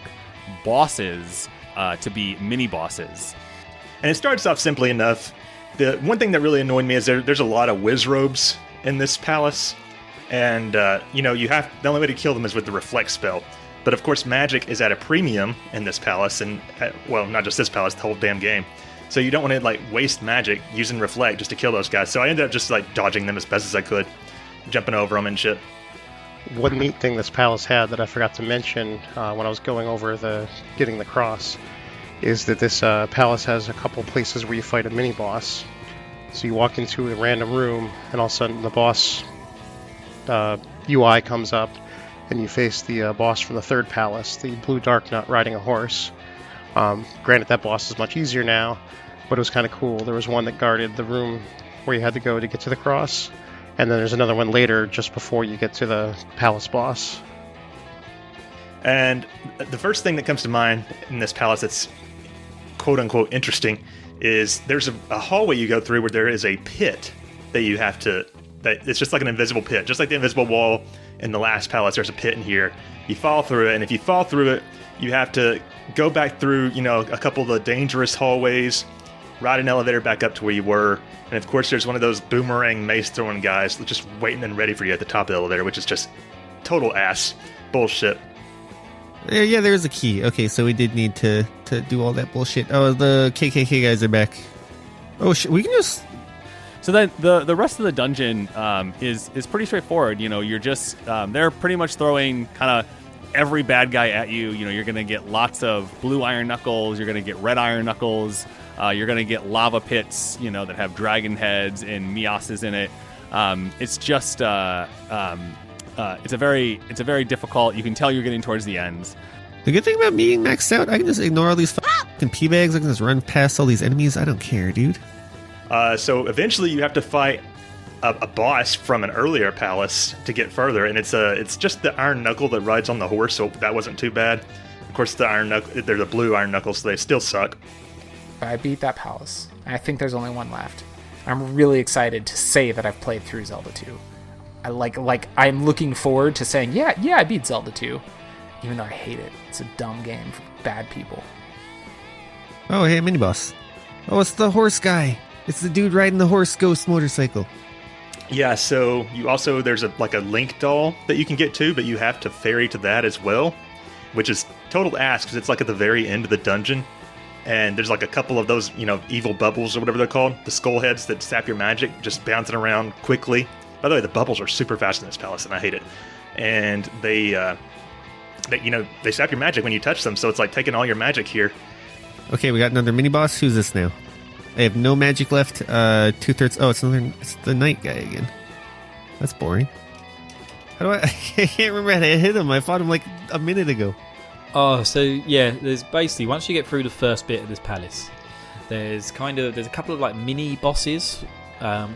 bosses to be mini-bosses. And it starts off simply enough. The one thing that really annoyed me is there's a lot of whiz robes in this palace. And, the only way to kill them is with the reflect spell. But of course, magic is at a premium in this palace, and, not just this palace, the whole damn game. So you don't want to, waste magic using reflect just to kill those guys. So I ended up just, dodging them as best as I could, jumping over them and shit. One neat thing this palace had that I forgot to mention when I was going over getting the cross is that this palace has a couple places where you fight a mini-boss. So you walk into a random room, and all of a sudden the boss UI comes up, Then you face the boss from the third palace, the Blue Dark Nut riding a horse. Granted, that boss is much easier now, but it was kind of cool. There was one that guarded the room where you had to go to get to the cross, and then there's another one later just before you get to the palace boss. And the first thing that comes to mind in this palace that's quote-unquote interesting is there's a hallway you go through where there is a pit that you have to... that it's just like an invisible pit. Just like the invisible wall in the last palace, there's a pit in here. You fall through it, and if you fall through it, you have to go back through, a couple of the dangerous hallways, ride an elevator back up to where you were, and of course there's one of those boomerang mace-throwing guys just waiting and ready for you at the top of the elevator, which is just total ass bullshit. Yeah, there is a key. Okay, so we did need to do all that bullshit. Oh, the KKK guys are back. Oh, we can just... So then the rest of the dungeon is pretty straightforward. You're just they're pretty much throwing kind of every bad guy at you. You're going to get lots of blue iron knuckles. You're going to get red iron knuckles. You're going to get lava pits, that have dragon heads and Miases in it. It's just it's a very difficult. You can tell you're getting towards the ends. The good thing about being maxed out, I can just ignore all these fucking pee bags. I can just run past all these enemies. I don't care, dude. So eventually you have to fight a boss from an earlier palace to get further, and it's just the iron knuckle that rides on the horse, so that wasn't too bad. Of course, they're the blue iron knuckles, so they still suck. I beat that palace. I think there's only one left. I'm really excited to say that I've played through Zelda 2. I'm looking forward to saying, yeah, I beat Zelda 2, even though I hate it. It's a dumb game for bad people. Oh, hey, mini boss. Oh, it's the horse guy. It's the dude riding the horse ghost motorcycle. Yeah, so there's a Link doll that you can get to, but you have to ferry to that as well, which is total ass because it's at the very end of the dungeon, and there's a couple of those evil bubbles or whatever they're called, the skull heads that sap your magic, just bouncing around quickly. By the way, the bubbles are super fast in this palace, and I hate it. And they sap your magic when you touch them, so it's like taking all your magic here. Okay, we got another mini boss. Who's this now? I have no magic left. 2/3. Oh, it's the knight guy again. That's boring. How do I can't remember how to hit him. I fought him a minute ago. Oh, so yeah, there's basically once you get through the first bit of this palace, there's a couple of mini bosses,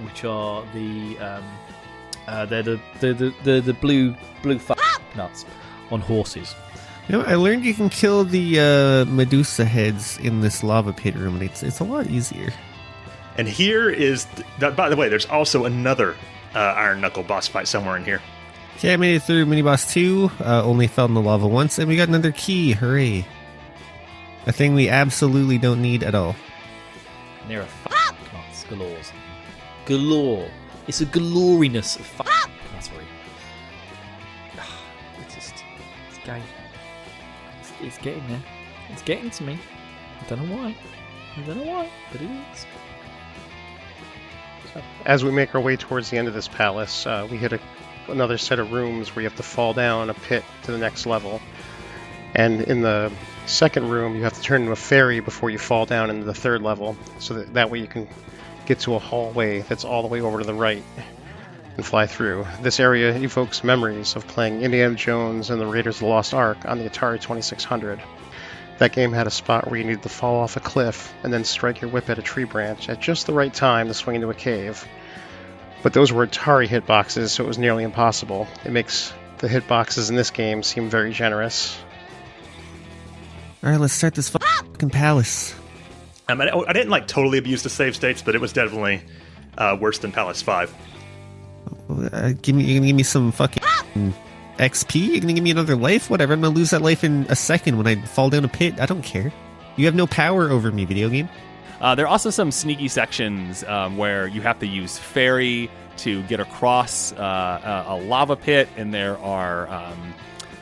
which are they're the blue nuts on horses. I learned you can kill the Medusa heads in this lava pit room, and it's a lot easier. And here is... by the way, there's also another Iron Knuckle boss fight somewhere in here. Okay, I made it through mini-boss 2, only fell in the lava once, and we got another key, hooray. A thing we absolutely don't need at all. And there are nuts galore. It's a galoriness of that's right. It's gay. It's getting there. It's getting to me. I don't know why, but it is. As we make our way towards the end of this palace, we hit another set of rooms where you have to fall down a pit to the next level. And in the second room, you have to turn into a fairy before you fall down into the third level, so that way you can get to a hallway that's all the way over to the right and fly through. This area evokes memories of playing Indiana Jones and the Raiders of the Lost Ark on the Atari 2600. That game had a spot where you needed to fall off a cliff and then strike your whip at a tree branch at just the right time to swing into a cave. But those were Atari hitboxes, so it was nearly impossible. It makes the hitboxes in this game seem very generous. Alright, let's start this fucking palace. I didn't totally abuse the save states, but it was definitely worse than Palace 5. You're gonna give me some fucking XP? You're gonna give me another life? Whatever, I'm gonna lose that life in a second when I fall down a pit. I don't care. You have no power over me, video game. There are also some sneaky sections where you have to use fairy to get across a lava pit, and there are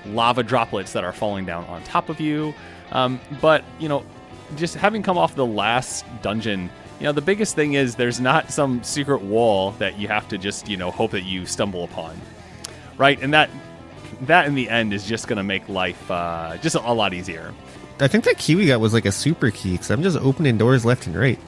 lava droplets that are falling down on top of you. But, just having come off the last dungeon, the biggest thing is there's not some secret wall that you have to just, hope that you stumble upon. Right? And that in the end is just going to make life just a lot easier. I think that key we got was a super key, because I'm just opening doors left and right.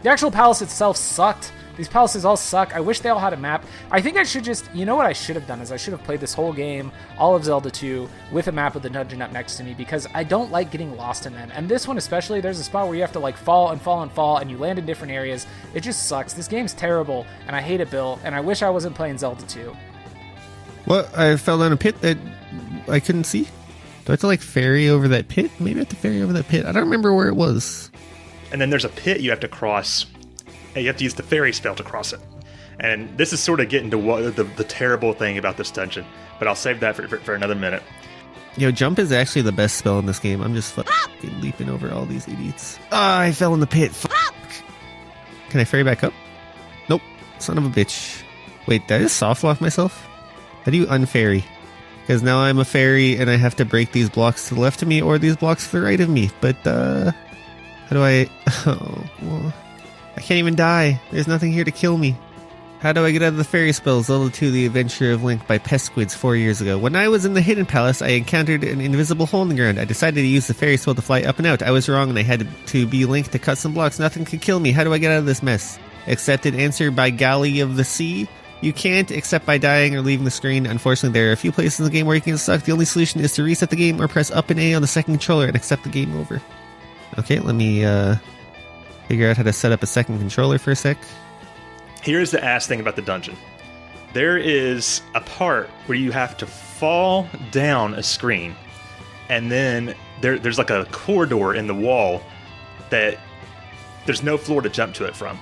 The actual palace itself sucked, These palaces all suck. I wish they all had a map. I think I should just, you know what I should have done is I should have played this whole game, all of Zelda 2, with a map with the dungeon up next to me, because I don't like getting lost in them. And this one especially, there's a spot where you have to like fall and fall and fall, and you land in different areas. It just sucks. This game's terrible, and I hate it, Bill, and I wish I wasn't playing Zelda 2. Well, I fell down a pit that I couldn't see. Do I have to like ferry over that pit? Maybe I have to ferry over that pit. I don't remember where it was. And then there's a pit you have to cross, and you have to use the fairy spell to cross it. And this is sort of getting to what the terrible thing about this dungeon, but I'll save that for another minute. Jump is actually the best spell in this game. I'm just fucking leaping over all these idiots. I fell in the pit. Fuck. Can I ferry back up? Nope. Son of a bitch. Wait, did I just soft lock myself? How do you unferry? Because now I'm a fairy and I have to break these blocks to the left of me or these blocks to the right of me. But, how do I... Oh, well, I can't even die. There's nothing here to kill me. How do I get out of the fairy spell? Zelda 2, The Adventure of Link by Pesquids 4 years ago. When I was in the Hidden Palace, I encountered an invisible hole in the ground. I decided to use the fairy spell to fly up and out. I was wrong and I had to be Link to cut some blocks. Nothing could kill me. How do I get out of this mess? Accepted answer by Galley of the Sea. You can't, except by dying or leaving the screen. Unfortunately, there are a few places in the game where you can get stuck. The only solution is to reset the game or press up and A on the second controller and accept the game over. Okay, let me figure out how to set up a second controller for a sec. Here's the ass thing about the dungeon. There is a part where you have to fall down a screen, and then there's like a corridor in the wall that there's no floor to jump to it from.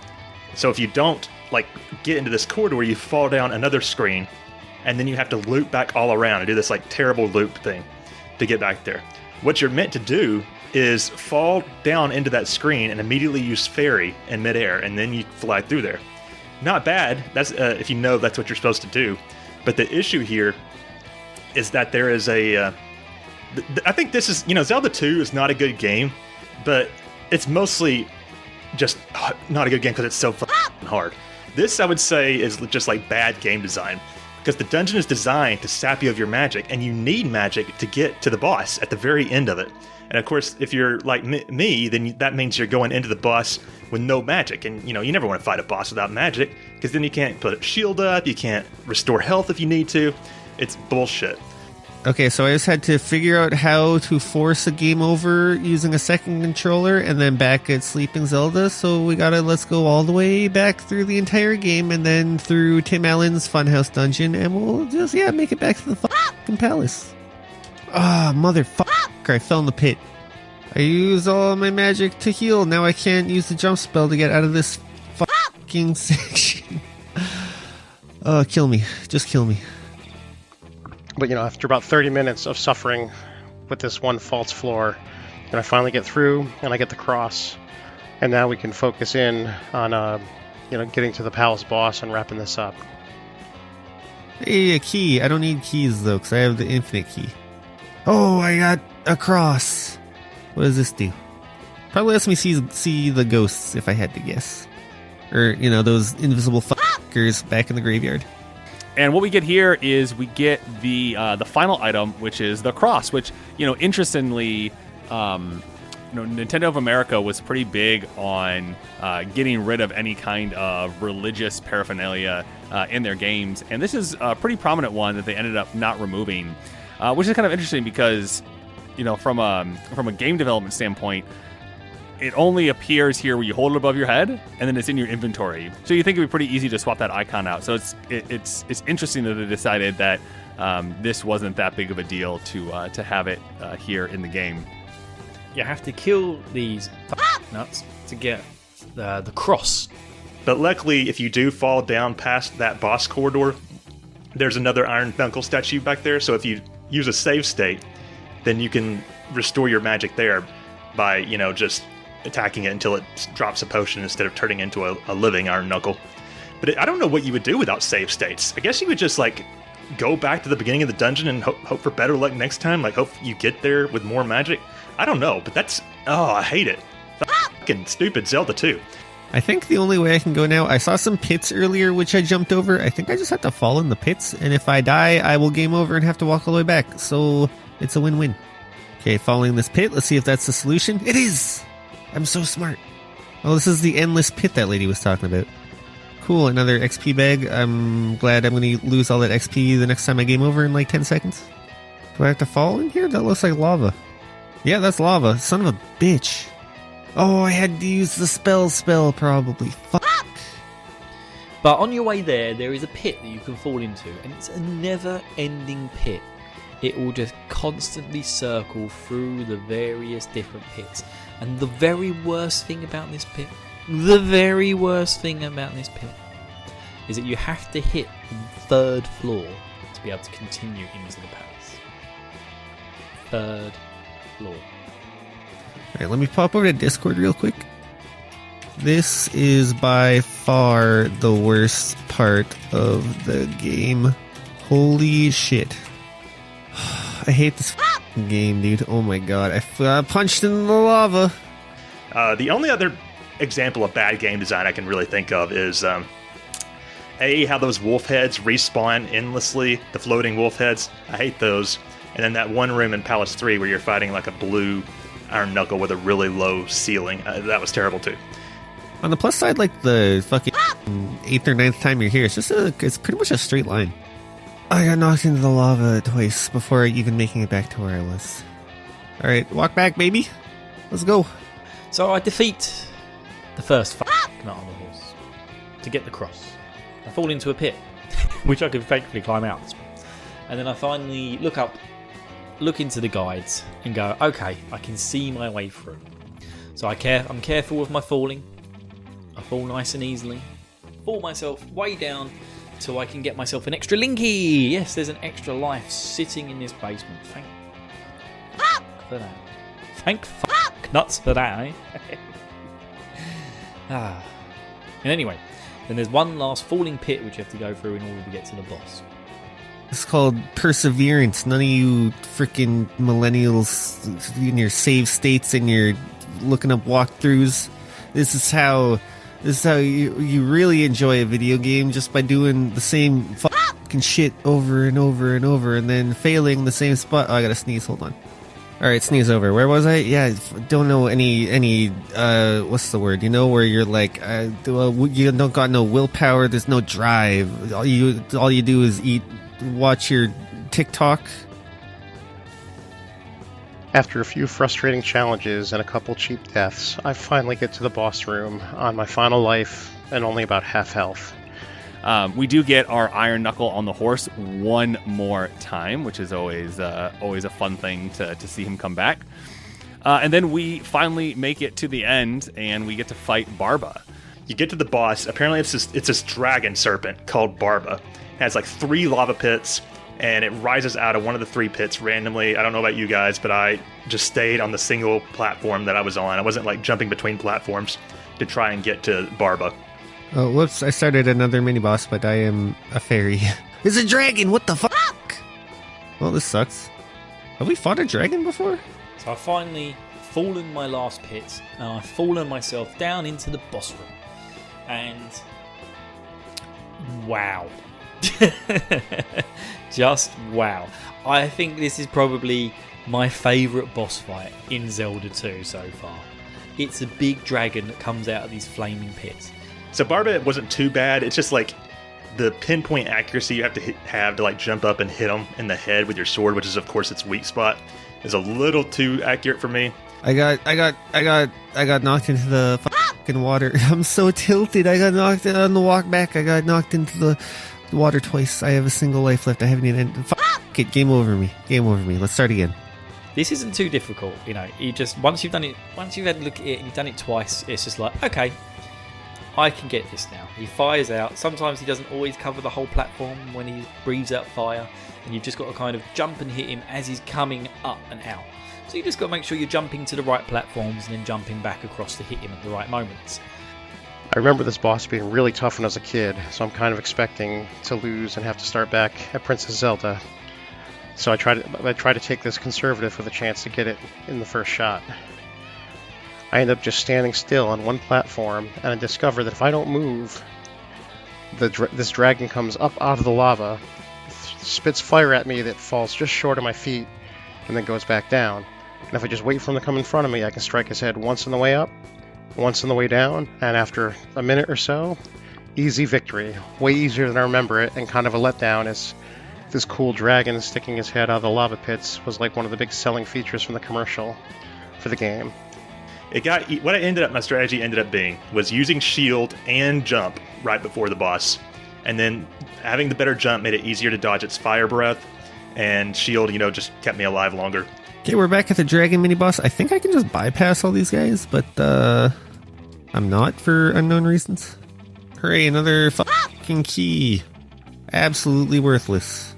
So if you don't like get into this corridor, you fall down another screen, and then you have to loop back all around and do this like terrible loop thing to get back there. What you're meant to do is fall down into that screen and immediately use fairy in midair, and then you fly through there. Not bad. That's if you know that's what you're supposed to do. But the issue here is that there is a. I think this is, Zelda 2 is not a good game, but it's mostly just not a good game because it's so fucking hard. This, I would say, is just like bad game design, because the dungeon is designed to sap you of your magic, and you need magic to get to the boss at the very end of it. And of course, if you're like me, then that means you're going into the boss with no magic. And, you never want to fight a boss without magic, because then you can't put a shield up, you can't restore health if you need to. It's bullshit. Okay, so I just had to figure out how to force a game over using a second controller and then back at Sleeping Zelda. So let's go all the way back through the entire game and then through Tim Allen's Funhouse Dungeon, and we'll just, make it back to the fucking palace. Motherfucker, I fell in the pit. I used all my magic to heal. Now I can't use the jump spell to get out of this fucking section. Kill me. Just kill me. But, after about 30 minutes of suffering with this one false floor, I finally get through, and I get the cross. And now we can focus in on, getting to the palace boss and wrapping this up. Hey, a key. I don't need keys, though, because I have the infinite key. Oh, I got a cross. What does this do? Probably lets me see the ghosts, if I had to guess. Or, those invisible fuckers back in the graveyard. And what we get here is we get the final item, which is the cross, which, interestingly, Nintendo of America was pretty big on getting rid of any kind of religious paraphernalia in their games. And this is a pretty prominent one that they ended up not removing, which is kind of interesting because, from a game development standpoint, it only appears here where you hold it above your head, and then it's in your inventory. So you think it'd be pretty easy to swap that icon out. So it's interesting that they decided that this wasn't that big of a deal to have it here in the game. You have to kill these nuts to get the cross. But luckily, if you do fall down past that boss corridor, there's another Iron Knuckle statue back there. So if you use a save state, then you can restore your magic there by, just attacking it until it drops a potion instead of turning into a living Iron Knuckle. But I don't know what you would do without save states. I guess you would just, go back to the beginning of the dungeon and hope for better luck next time. Hope you get there with more magic. I don't know, but I hate it. Fucking stupid Zelda 2. I think the only way I can go now, I saw some pits earlier which I jumped over. I think I just have to fall in the pits, and if I die, I will game over and have to walk all the way back. So it's a win-win. Okay, falling in this pit. Let's see if that's the solution. It is! I'm so smart. Oh, this is the endless pit that lady was talking about. Cool, another XP bag. I'm glad I'm going to lose all that XP the next time I game over in like 10 seconds. Do I have to fall in here? That looks like lava. Yeah, that's lava. Son of a bitch. Oh, I had to use the spell probably. Fuck. But on your way there is a pit that you can fall into, and it's a never-ending pit. It will just constantly circle through the various different pits. And the very worst thing about this pit, is that you have to hit the third floor to be able to continue into the palace. Third floor. Alright, let me pop over to Discord real quick. This is by far the worst part of the game. Holy shit. I hate this game, dude. Oh my god. I punched in the lava. The only other example of bad game design I can really think of is how those wolf heads respawn endlessly, the floating wolf heads. I hate those. And then that one room in Palace 3 where you're fighting like a blue iron knuckle with a really low ceiling. That was terrible too. On the plus side, like the fucking 8th or 9th time you're here, it's pretty much a straight line. I got knocked into the lava twice before even making it back to where I was. Alright, walk back, baby. Let's go. So I defeat the first nut on the horse to get the cross. I fall into a pit, which I can thankfully climb out. And then I finally look into the guides and go, okay, I can see my way through. So I'm careful with my falling. I fall nice and easily. Fall myself way down so I can get myself an extra linky. Yes, there's an extra life sitting in this basement. Thank for that. Thank nuts for that, eh? And anyway, then there's one last falling pit which you have to go through in order to get to the boss. It's called perseverance. None of you freaking millennials in your save states and you're looking up walkthroughs. This is how you really enjoy a video game, just by doing the same fucking shit over and over and over, and then failing the same spot. Oh, I gotta sneeze. Hold on. All right, sneeze over. Where was I? Yeah, don't know any. What's the word? You know, where you're like, you don't got no willpower. There's no drive. All you do is eat, watch your TikTok. After a few frustrating challenges and a couple cheap deaths, I finally get to the boss room on my final life and only about half health. We do get our iron knuckle on the horse one more time, which is always a fun thing to see him come back. And then we finally make it to the end, and we get to fight Barba. You get to the boss. Apparently, it's this dragon serpent called Barba. It has like 3 lava pits, and it rises out of one of the 3 pits randomly. I don't know about you guys, but I just stayed on the single platform that I was on. I wasn't like jumping between platforms to try and get to Barba. Oh, whoops, I started another mini-boss, but I am a fairy. It's a dragon! What the fuck? Well, this sucks. Have we fought a dragon before? So I finally fallen my last pit, and I've fallen myself down into the boss room. And wow. Just wow. I think this is probably my favourite boss fight in Zelda 2 so far. It's a big dragon that comes out of these flaming pits. So Barba wasn't too bad. It's just like the pinpoint accuracy you have to have to like jump up and hit him in the head with your sword, which is of course its weak spot, is a little too accurate for me. I got knocked into the fucking water. I'm so tilted. I got knocked on the walk back. I got knocked into the water twice. I have a single life left. I haven't even. Fuck it. Game over me. Game over me. Let's start again. This isn't too difficult, you know. You just once you've had a look at it and you've done it twice, it's just like, okay, I can get this now. He fires out. Sometimes he doesn't always cover the whole platform when he breathes out fire, and you've just got to kind of jump and hit him as he's coming up and out. So you just got to make sure you're jumping to the right platforms and then jumping back across to hit him at the right moments. I remember this boss being really tough when I was a kid, so I'm kind of expecting to lose and have to start back at Princess Zelda. So I try to take this conservative with a chance to get it in the first shot. I end up just standing still on one platform, and I discover that if I don't move, this dragon comes up out of the lava, spits fire at me that falls just short of my feet, and then goes back down. And if I just wait for him to come in front of me, I can strike his head once on the way up, once on the way down, and after a minute or so, Easy victory. Way easier than I remember it, and kind of a letdown as this cool dragon sticking his head out of the lava pits was like one of the big selling features from the commercial for the game. My strategy ended up being was using shield and jump right before the boss. And then having the better jump made it easier to dodge its fire breath, and shield, just kept me alive longer. Okay, we're back at the dragon mini boss. I think I can just bypass all these guys, but I'm not for unknown reasons. Hooray, another fucking key. Absolutely worthless.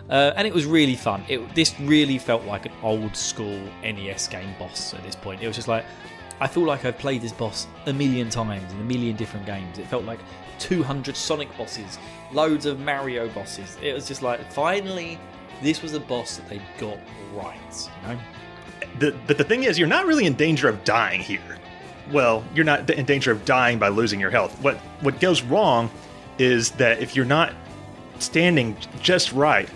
And it was really fun. This really felt like an old school NES game boss at this point. It was just like, I feel like I've played this boss a million times in a million different games. It felt like 200 Sonic bosses, loads of Mario bosses. It was just like, finally, this was a boss that they got right, But the thing is, you're not really in danger of dying here. Well, you're not in danger of dying by losing your health. What goes wrong is that if you're not standing just right,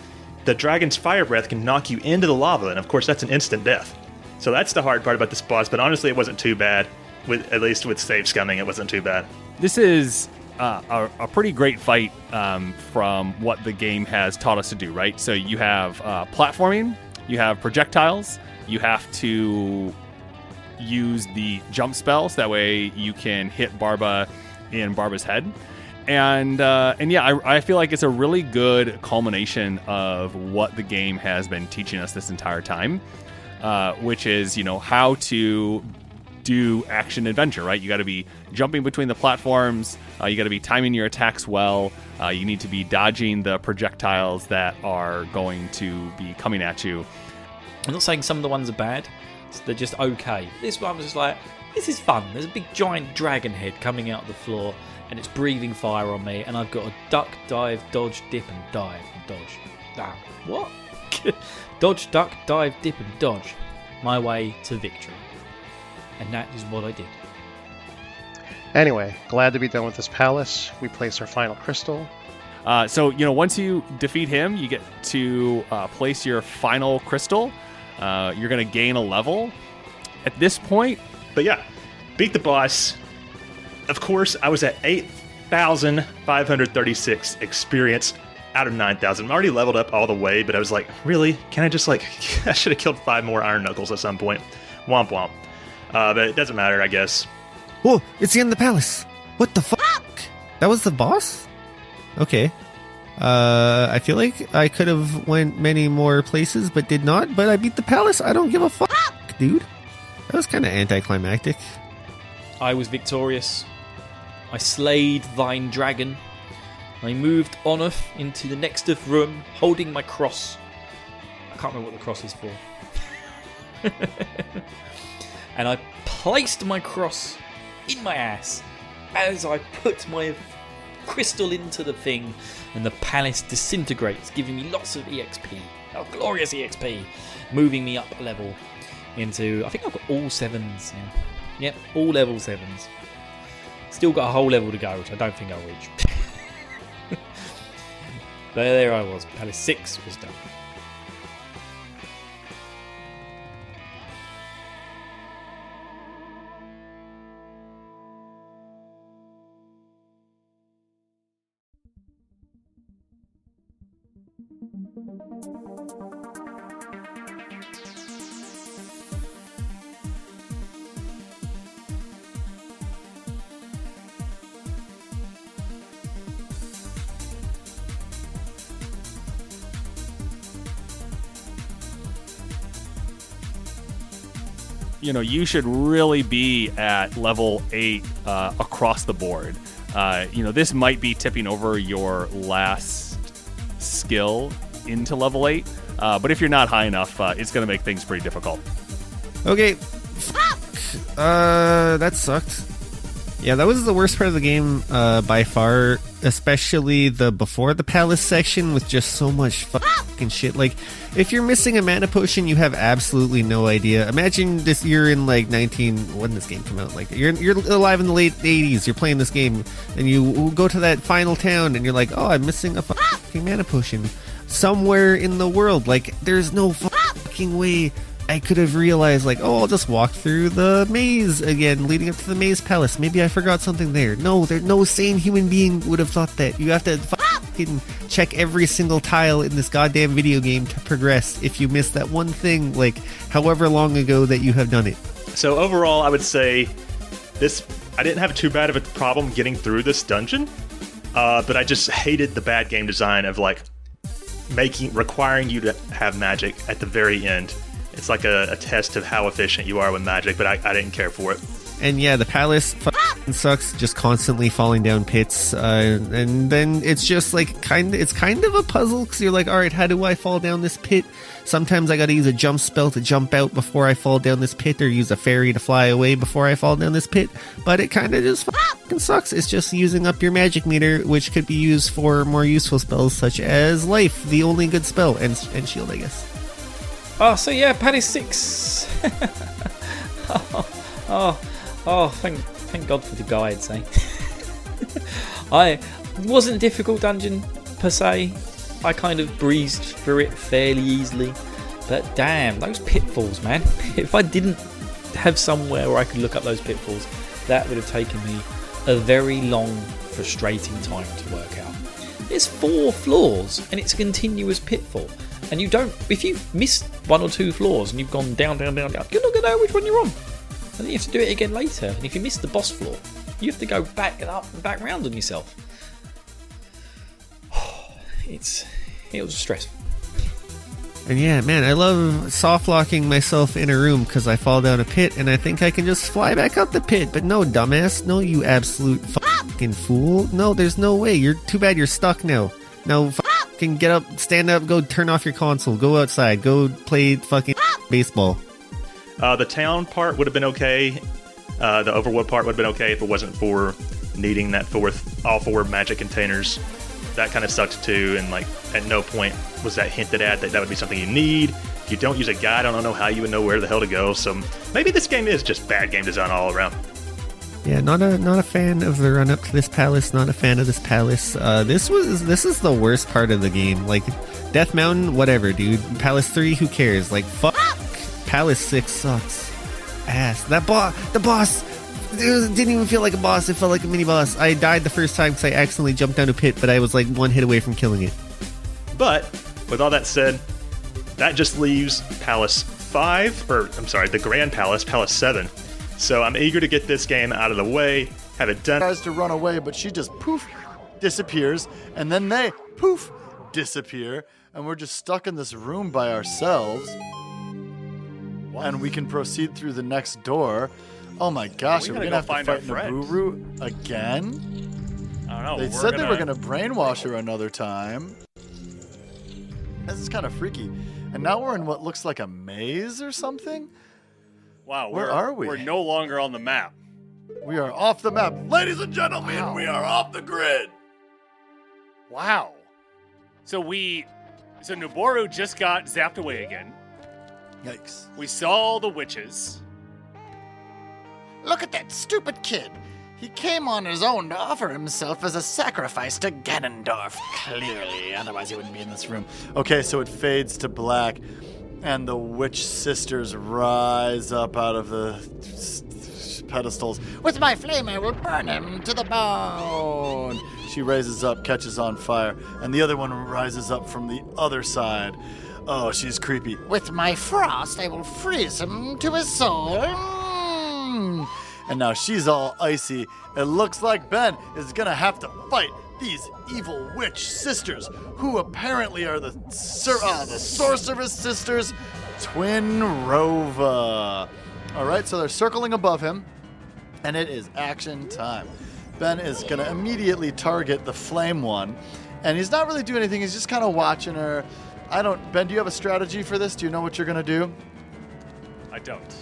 the dragon's fire breath can knock you into the lava, and of course that's an instant death. So that's the hard part about this boss, but honestly it wasn't too bad. At least with save scumming, it wasn't too bad. This is a pretty great fight from what the game has taught us to do, right? So you have platforming, you have projectiles, you have to use the jump spell, so that way you can hit Barba in Barba's head. And yeah, I feel like it's a really good culmination of what the game has been teaching us this entire time, which is, how to do action adventure, right? You got to be jumping between the platforms. You got to be timing your attacks well. You need to be dodging the projectiles that are going to be coming at you. I'm not saying some of the ones are bad. They're just okay. This one was just like, this is fun. There's a big giant dragon head coming out of the floor, and it's breathing fire on me, and I've got to duck, dive, dodge, dip, and dive, and dodge. Ah, what? Dodge, duck, dive, dip, and dodge. My way to victory. And that is what I did. Anyway, glad to be done with this palace. We place our final crystal. So, once you defeat him, you get to place your final crystal. You're going to gain a level at this point. But yeah, beat the boss. Of course, I was at 8,536 experience out of 9,000. I'm already leveled up all the way, but I was like, really? Can I just I should have killed 5 more Iron Knuckles at some point. Womp womp. But it doesn't matter, I guess. Whoa, it's the end of the palace. What the fuck? That was the boss? Okay. I feel like I could have went many more places, but did not. But I beat the palace. I don't give a fuck, dude. That was kind of anticlimactic. I was victorious. I slayed thine dragon. I moved oneth into the next of room, holding my cross. I can't remember what the cross is for. And I placed my cross in my ass as I put my crystal into the thing, and the palace disintegrates, giving me lots of EXP. Oh, glorious EXP. Moving me up a level into, I think I've got all 7s now. Yep, all level 7s. Still got a whole level to go, which I don't think I'll reach. But there I was. Palace 6 was done. You should really be at level 8 across the board. This might be tipping over your last skill into level 8, but if you're not high enough, it's going to make things pretty difficult. Okay. Fuck. That sucked. Yeah, that was the worst part of the game by far, especially the before the palace section with just so much fucking shit. Like, if you're missing a mana potion, you have absolutely no idea. Imagine this, you're in when did this game come out? Like, you're alive in the late 80s, you're playing this game, and you go to that final town, and you're like, oh, I'm missing a fucking mana potion somewhere in the world. Like, there's no fucking way I could have realized, like, oh, I'll just walk through the maze again, leading up to the maze palace. Maybe I forgot something there. No, no sane human being would have thought that. You have to fucking check every single tile in this goddamn video game to progress if you miss that one thing, like, however long ago that you have done it. So overall, I would say I didn't have too bad of a problem getting through this dungeon, but I just hated the bad game design of, like, requiring you to have magic at the very end. It's like a test of how efficient you are with magic, but I didn't care for it. And yeah, the palace fucking sucks, just constantly falling down pits, and then it's just like it's kind of a puzzle, because you're like, all right, how do I fall down this pit? Sometimes I gotta use a jump spell to jump out before I fall down this pit, or use a fairy to fly away before I fall down this pit, but it kind of just fucking sucks. It's just using up your magic meter, which could be used for more useful spells, such as life, the only good spell, and shield, I guess. Oh, so yeah, Palace 6. Thank God for the guides, eh? It wasn't a difficult dungeon per se. I kind of breezed through it fairly easily, but damn, those pitfalls, man. If I didn't have somewhere where I could look up those pitfalls, that would have taken me a very long, frustrating time to work out. There's 4 floors and it's a continuous pitfall. And if you've missed 1 or 2 floors and you've gone down, you're not going to know which one you're on. And then you have to do it again later. And if you miss the boss floor, you have to go back and up and back round on yourself. It was stressful. And yeah, man, I love soft locking myself in a room because I fall down a pit and I think I can just fly back up the pit. But no, dumbass. No, you absolute fucking fool. No, there's no way. You're too bad you're stuck now. Now fucking get up, stand up, go turn off your console, go outside, go play fucking baseball. The town part would have been okay. The overworld part would have been okay if it wasn't for needing that all 4 magic containers. That kind of sucked too, and like at no point was that hinted at that would be something you need. If you don't use a guide, I don't know how you would know where the hell to go. So maybe this game is just bad game design all around. Yeah, not a fan of the run up to this palace. Not a fan of this palace. This is the worst part of the game. Like Death Mountain, whatever, dude. Palace 3, who cares? Like fuck. Palace 6 sucks. Ass. The boss. It didn't even feel like a boss. It felt like a mini boss. I died the first time because I accidentally jumped down a pit, but I was like 1 hit away from killing it. But with all that said, that just leaves Palace 5, the Grand Palace, Palace 7. So I'm eager to get this game out of the way, have it done. Tries to run away, but she just poof disappears, and then they poof disappear, and we're just stuck in this room by ourselves. And we can proceed through the next door. Oh my gosh, are we gonna have to fight Naburu again? I don't know. They said they were gonna brainwash her another time. This is kind of freaky. And now we're in what looks like a maze or something? Wow, where are we? We're no longer on the map. We are off the map. Ladies and gentlemen, we are off the grid. Wow. So Noboru just got zapped away again. Yikes. We saw the witches. Look at that stupid kid. He came on his own to offer himself as a sacrifice to Ganondorf. Clearly, otherwise he wouldn't be in this room. Okay, so it fades to black, and the witch sisters rise up out of the pedestals. With my flame, I will burn him to the bone. She raises up, catches on fire, and the other one rises up from the other side. Oh, she's creepy. With my frost, I will freeze him to his soul. And now she's all icy. It looks like Ben is gonna have to fight these evil witch sisters, who apparently are the sorceress sisters, Twin Rova. All right, so they're circling above him, and it is action time. Ben is gonna immediately target the flame one, and he's not really doing anything. He's just kind of watching her. Ben, do you have a strategy for this? Do you know what you're gonna do? I don't.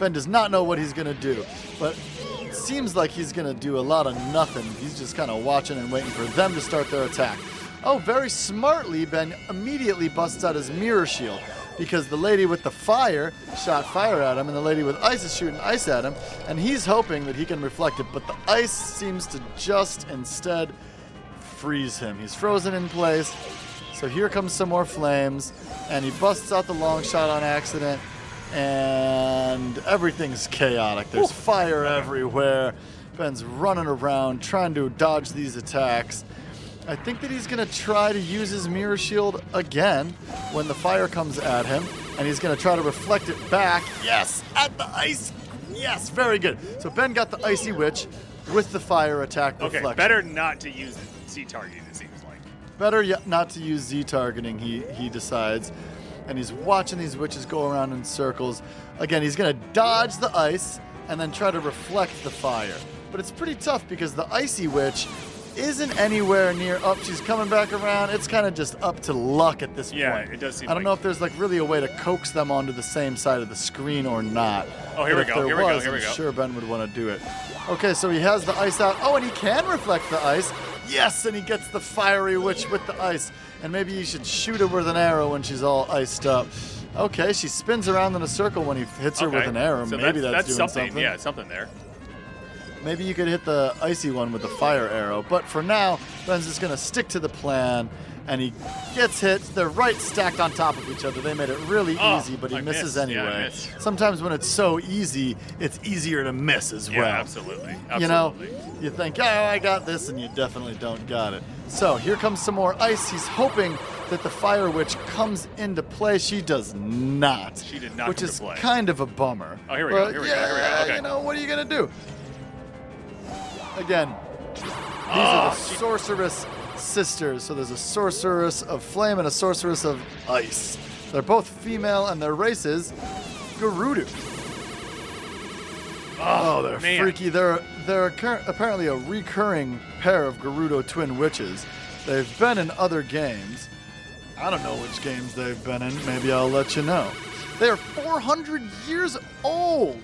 Ben does not know what he's going to do, but it seems like he's going to do a lot of nothing. He's just kind of watching and waiting for them to start their attack. Oh, very smartly, Ben immediately busts out his mirror shield, because the lady with the fire shot fire at him, and the lady with ice is shooting ice at him, and he's hoping that he can reflect it, but the ice seems to just instead freeze him. He's frozen in place. So here comes some more flames, and he busts out the long shot on accident, and everything's chaotic. There's fire everywhere. Ben's running around trying to dodge these attacks. I think that he's going to try to use his mirror shield again when the fire comes at him, and he's going to try to reflect it back. Yes, at the ice. Yes, very good. So Ben got the Icy Witch with the fire attack reflection. Okay, better not to use Z-targeting, it seems like. Better yet not to use Z-targeting, he decides. And he's watching these witches go around in circles. Again, he's going to dodge the ice and then try to reflect the fire. But it's pretty tough because the Icy Witch isn't anywhere near up. She's coming back around. It's kind of just up to luck at this point. Yeah, it does seem I don't know if there's like really a way to coax them onto the same side of the screen or not. Oh, here we go. Here we go. I'm sure Ben would want to do it. Okay, so he has the ice out. Oh, and he can reflect the ice. Yes, and he gets the fiery witch with the ice. And maybe you should shoot her with an arrow when she's all iced up. Okay, she spins around in a circle when he hits her with an arrow. So maybe that's doing something. Yeah, something there. Maybe you could hit the icy one with the fire arrow. But for now, Ben's just going to stick to the plan. And he gets hit. They're right stacked on top of each other. They made it really easy, but he misses anyway. Yeah, I missed. Sometimes when it's so easy, it's easier to miss as well. Yeah, absolutely. You know, you think, oh, I got this, and you definitely don't got it. So here comes some more ice. He's hoping that the Fire Witch comes into play. She does not. She did not which come is to play. Kind of a bummer. Oh, here we go. Here we go. Okay. You know, what are you going to do? Again, these are the sorceress sisters. So there's a sorceress of flame and a sorceress of ice. They're both female, and their race is Gerudo. Oh, they're freaky. They're apparently a recurring pair of Gerudo twin witches. They've been in other games. I don't know which games they've been in. Maybe I'll let you know. They are 400 years old,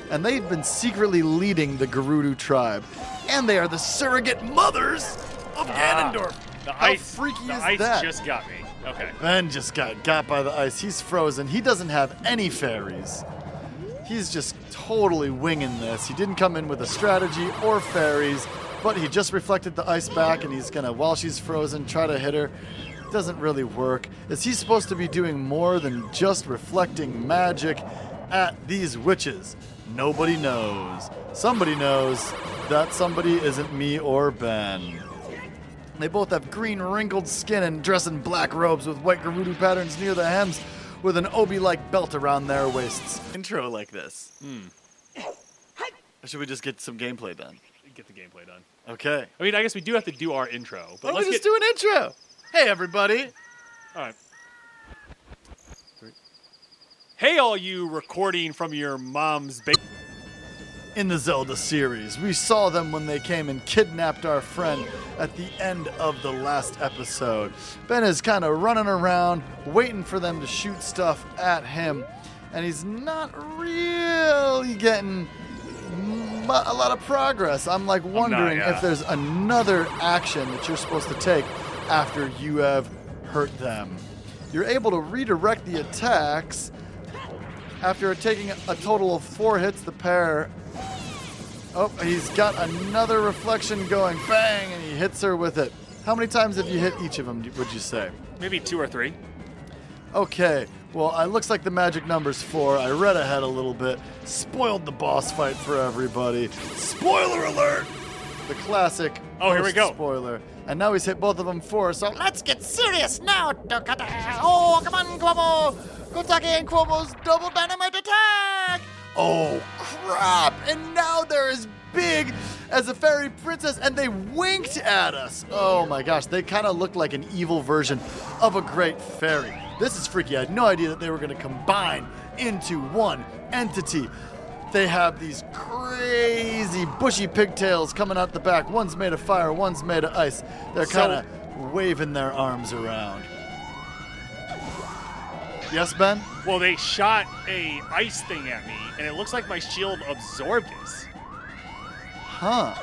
and they've been secretly leading the Gerudo tribe. And they are the surrogate mothers of Ganondorf. How freaky is that? The ice just got me. Okay. Ben just got by the ice. He's frozen. He doesn't have any fairies. He's just totally winging this. He didn't come in with a strategy or fairies, but he just reflected the ice back, and he's going to, while she's frozen, try to hit her. Doesn't really work. Is he supposed to be doing more than just reflecting magic at these witches? Nobody knows. Somebody knows. That somebody isn't me or Ben. They both have green wrinkled skin and dress in black robes with white Gerudo patterns near the hems, with an obi-like belt around their waists. Intro like this. Or should we just get some gameplay done? Get the gameplay done. Okay. I mean, I guess we do have to do our intro. But let's just do an intro. Hey, everybody. All right. Hey, all you recording from your mom's basement. In the Zelda series, we saw them when they came and kidnapped our friend at the end of the last episode. Ben is kind of running around, waiting for them to shoot stuff at him, and he's not really getting a lot of progress. I'm like wondering if there's another action that you're supposed to take after you have hurt them. You're able to redirect the attacks after taking a total of 4 hits. The pair. Oh, he's got another reflection going. Bang! And he hits her with it. How many times have you hit each of them, would you say? Maybe 2 or 3. Okay. Well, it looks like the magic number's 4. I read ahead a little bit. Spoiled the boss fight for everybody. Spoiler alert! The classic. Oh, here we go. Spoiler. And now he's hit both of them 4, so Let's get serious now, Dokata. Oh, come on, Quobo. Kotake and Quobo's double dynamite attack. oh, crap! And now they're as big as a fairy princess, and they winked at us. Oh my gosh, they kind of look like an evil version of a great fairy. This is freaky. I had no idea that they were going to combine into one entity. They have these crazy bushy pigtails coming out the back. One's made of fire, one's made of ice. They're kind of waving their arms around. Yes, Ben? Well, they shot a ice thing at me, and it looks like my shield absorbed it. Huh.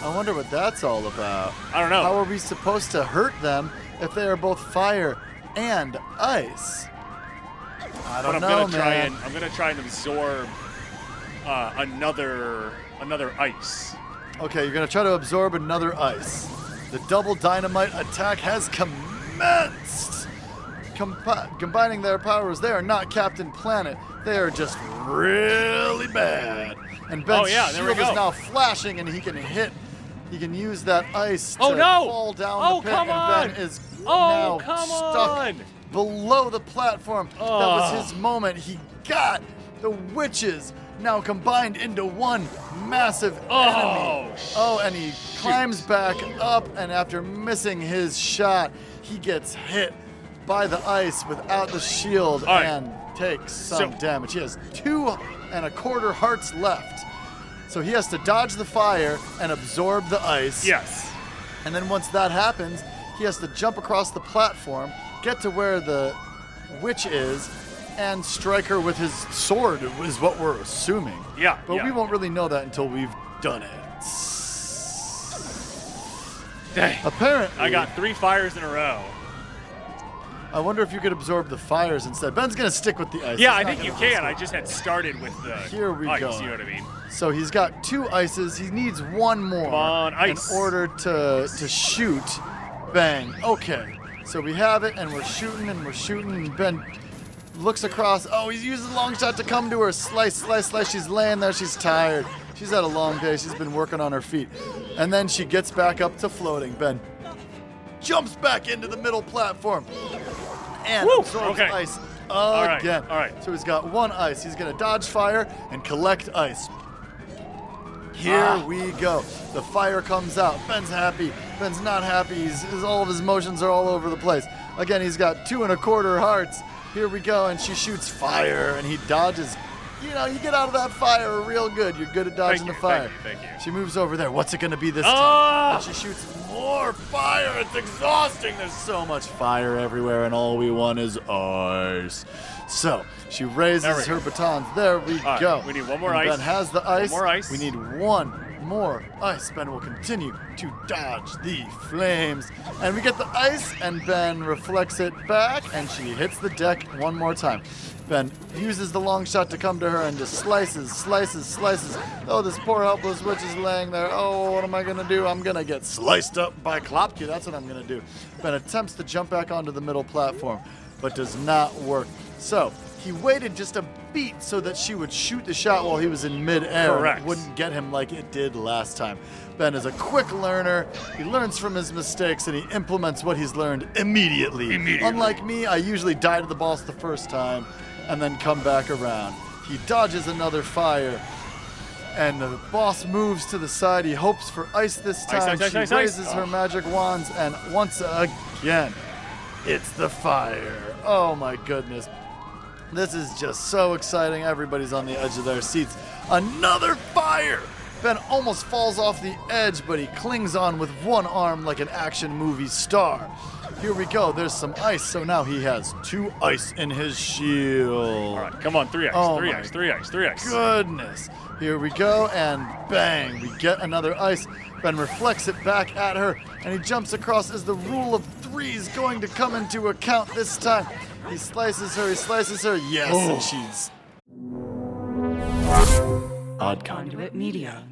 I wonder what that's all about. I don't know. How are we supposed to hurt them if they are both fire and ice? I don't know, man. I'm gonna try and absorb another ice. Okay, you're gonna try to absorb another ice. The double dynamite attack has commenced. Combining their powers, they are not Captain Planet. They are just really bad. And Ben's there we shield is go. now flashing, and he can use that ice to Oh, no! fall down Oh, the pit, come on! and Ben is Oh, now come stuck on! below the platform. That was his moment. He got the witches now combined into one massive enemy. Oh, and he climbs back up, and after missing his shot, he gets hit by the ice without the shield and takes some damage. He has 2.25 hearts left. So he has to dodge the fire and absorb the ice. Yes. And then once that happens, he has to jump across the platform, get to where the witch is, and strike her with his sword, is what we're assuming. Yeah. But we won't really know that until we've done it. Dang. Apparently. I got 3 fires in a row. I wonder if you could absorb the fires instead. Ben's going to stick with the ice. Yeah, He's I not think you gonna can. I risk it. just had started with the Here we ice, go. you know what I mean? So he's got 2 ices. He needs 1 more Come on, ice. in order to shoot. Bang. Okay. So we have it, and we're shooting, and Ben looks across. Oh, he's using the long shot to come to her. Slice. She's laying there. She's tired. She's had a long day. She's been working on her feet. And then she gets back up to floating. Ben jumps back into the middle platform and absorbs ice again. All right. So he's got 1 ice. He's going to dodge fire and collect ice. Here we go. The fire comes out. Ben's happy. Ben's not happy. All of his emotions are all over the place. Again, he's got 2.25 hearts. Here we go, and she shoots fire, and he dodges. You know, you get out of that fire real good. You're good at dodging the fire. Thank you. She moves over there. What's it going to be this time? And she shoots more fire. It's exhausting. There's so much fire everywhere, and all we want is ice. So she raises her batons. There we go. We need 1 more And ice. Ben has the ice. 1 more ice. We need 1 more ice. Ben will continue to dodge the flames. And we get the ice, and Ben reflects it back, and she hits the deck 1 more time. Ben uses the long shot to come to her and just slices. Oh, this poor helpless witch is laying there. Oh, what am I going to do? I'm going to get sliced up by Klopke. That's what I'm going to do. Ben attempts to jump back onto the middle platform, but does not work. So he waited just a beat so that she would shoot the shot while he was in midair. Correct. And it wouldn't get him like it did last time. Ben is a quick learner. He learns from his mistakes, and he implements what he's learned immediately. Unlike me, I usually die to the boss the first time and then come back around. He dodges another fire, and the boss moves to the side. He hopes for ice this time. She raises her magic wands, and once again, it's the fire. Oh my goodness. This is just so exciting. Everybody's on the edge of their seats. Another fire! Ben almost falls off the edge, but he clings on with 1 arm like an action movie star. Here we go. There's some ice, so now he has 2 ice in his shield. All right, come on, 3 ice, Oh 3 my ice, 3 ice, 3 ice. Goodness. Here we go, and bang, we get another ice. Ben reflects it back at her, and he jumps across. Is the rule of 3s going to come into account this time? He slices her, yes, and she's... Conduit Media.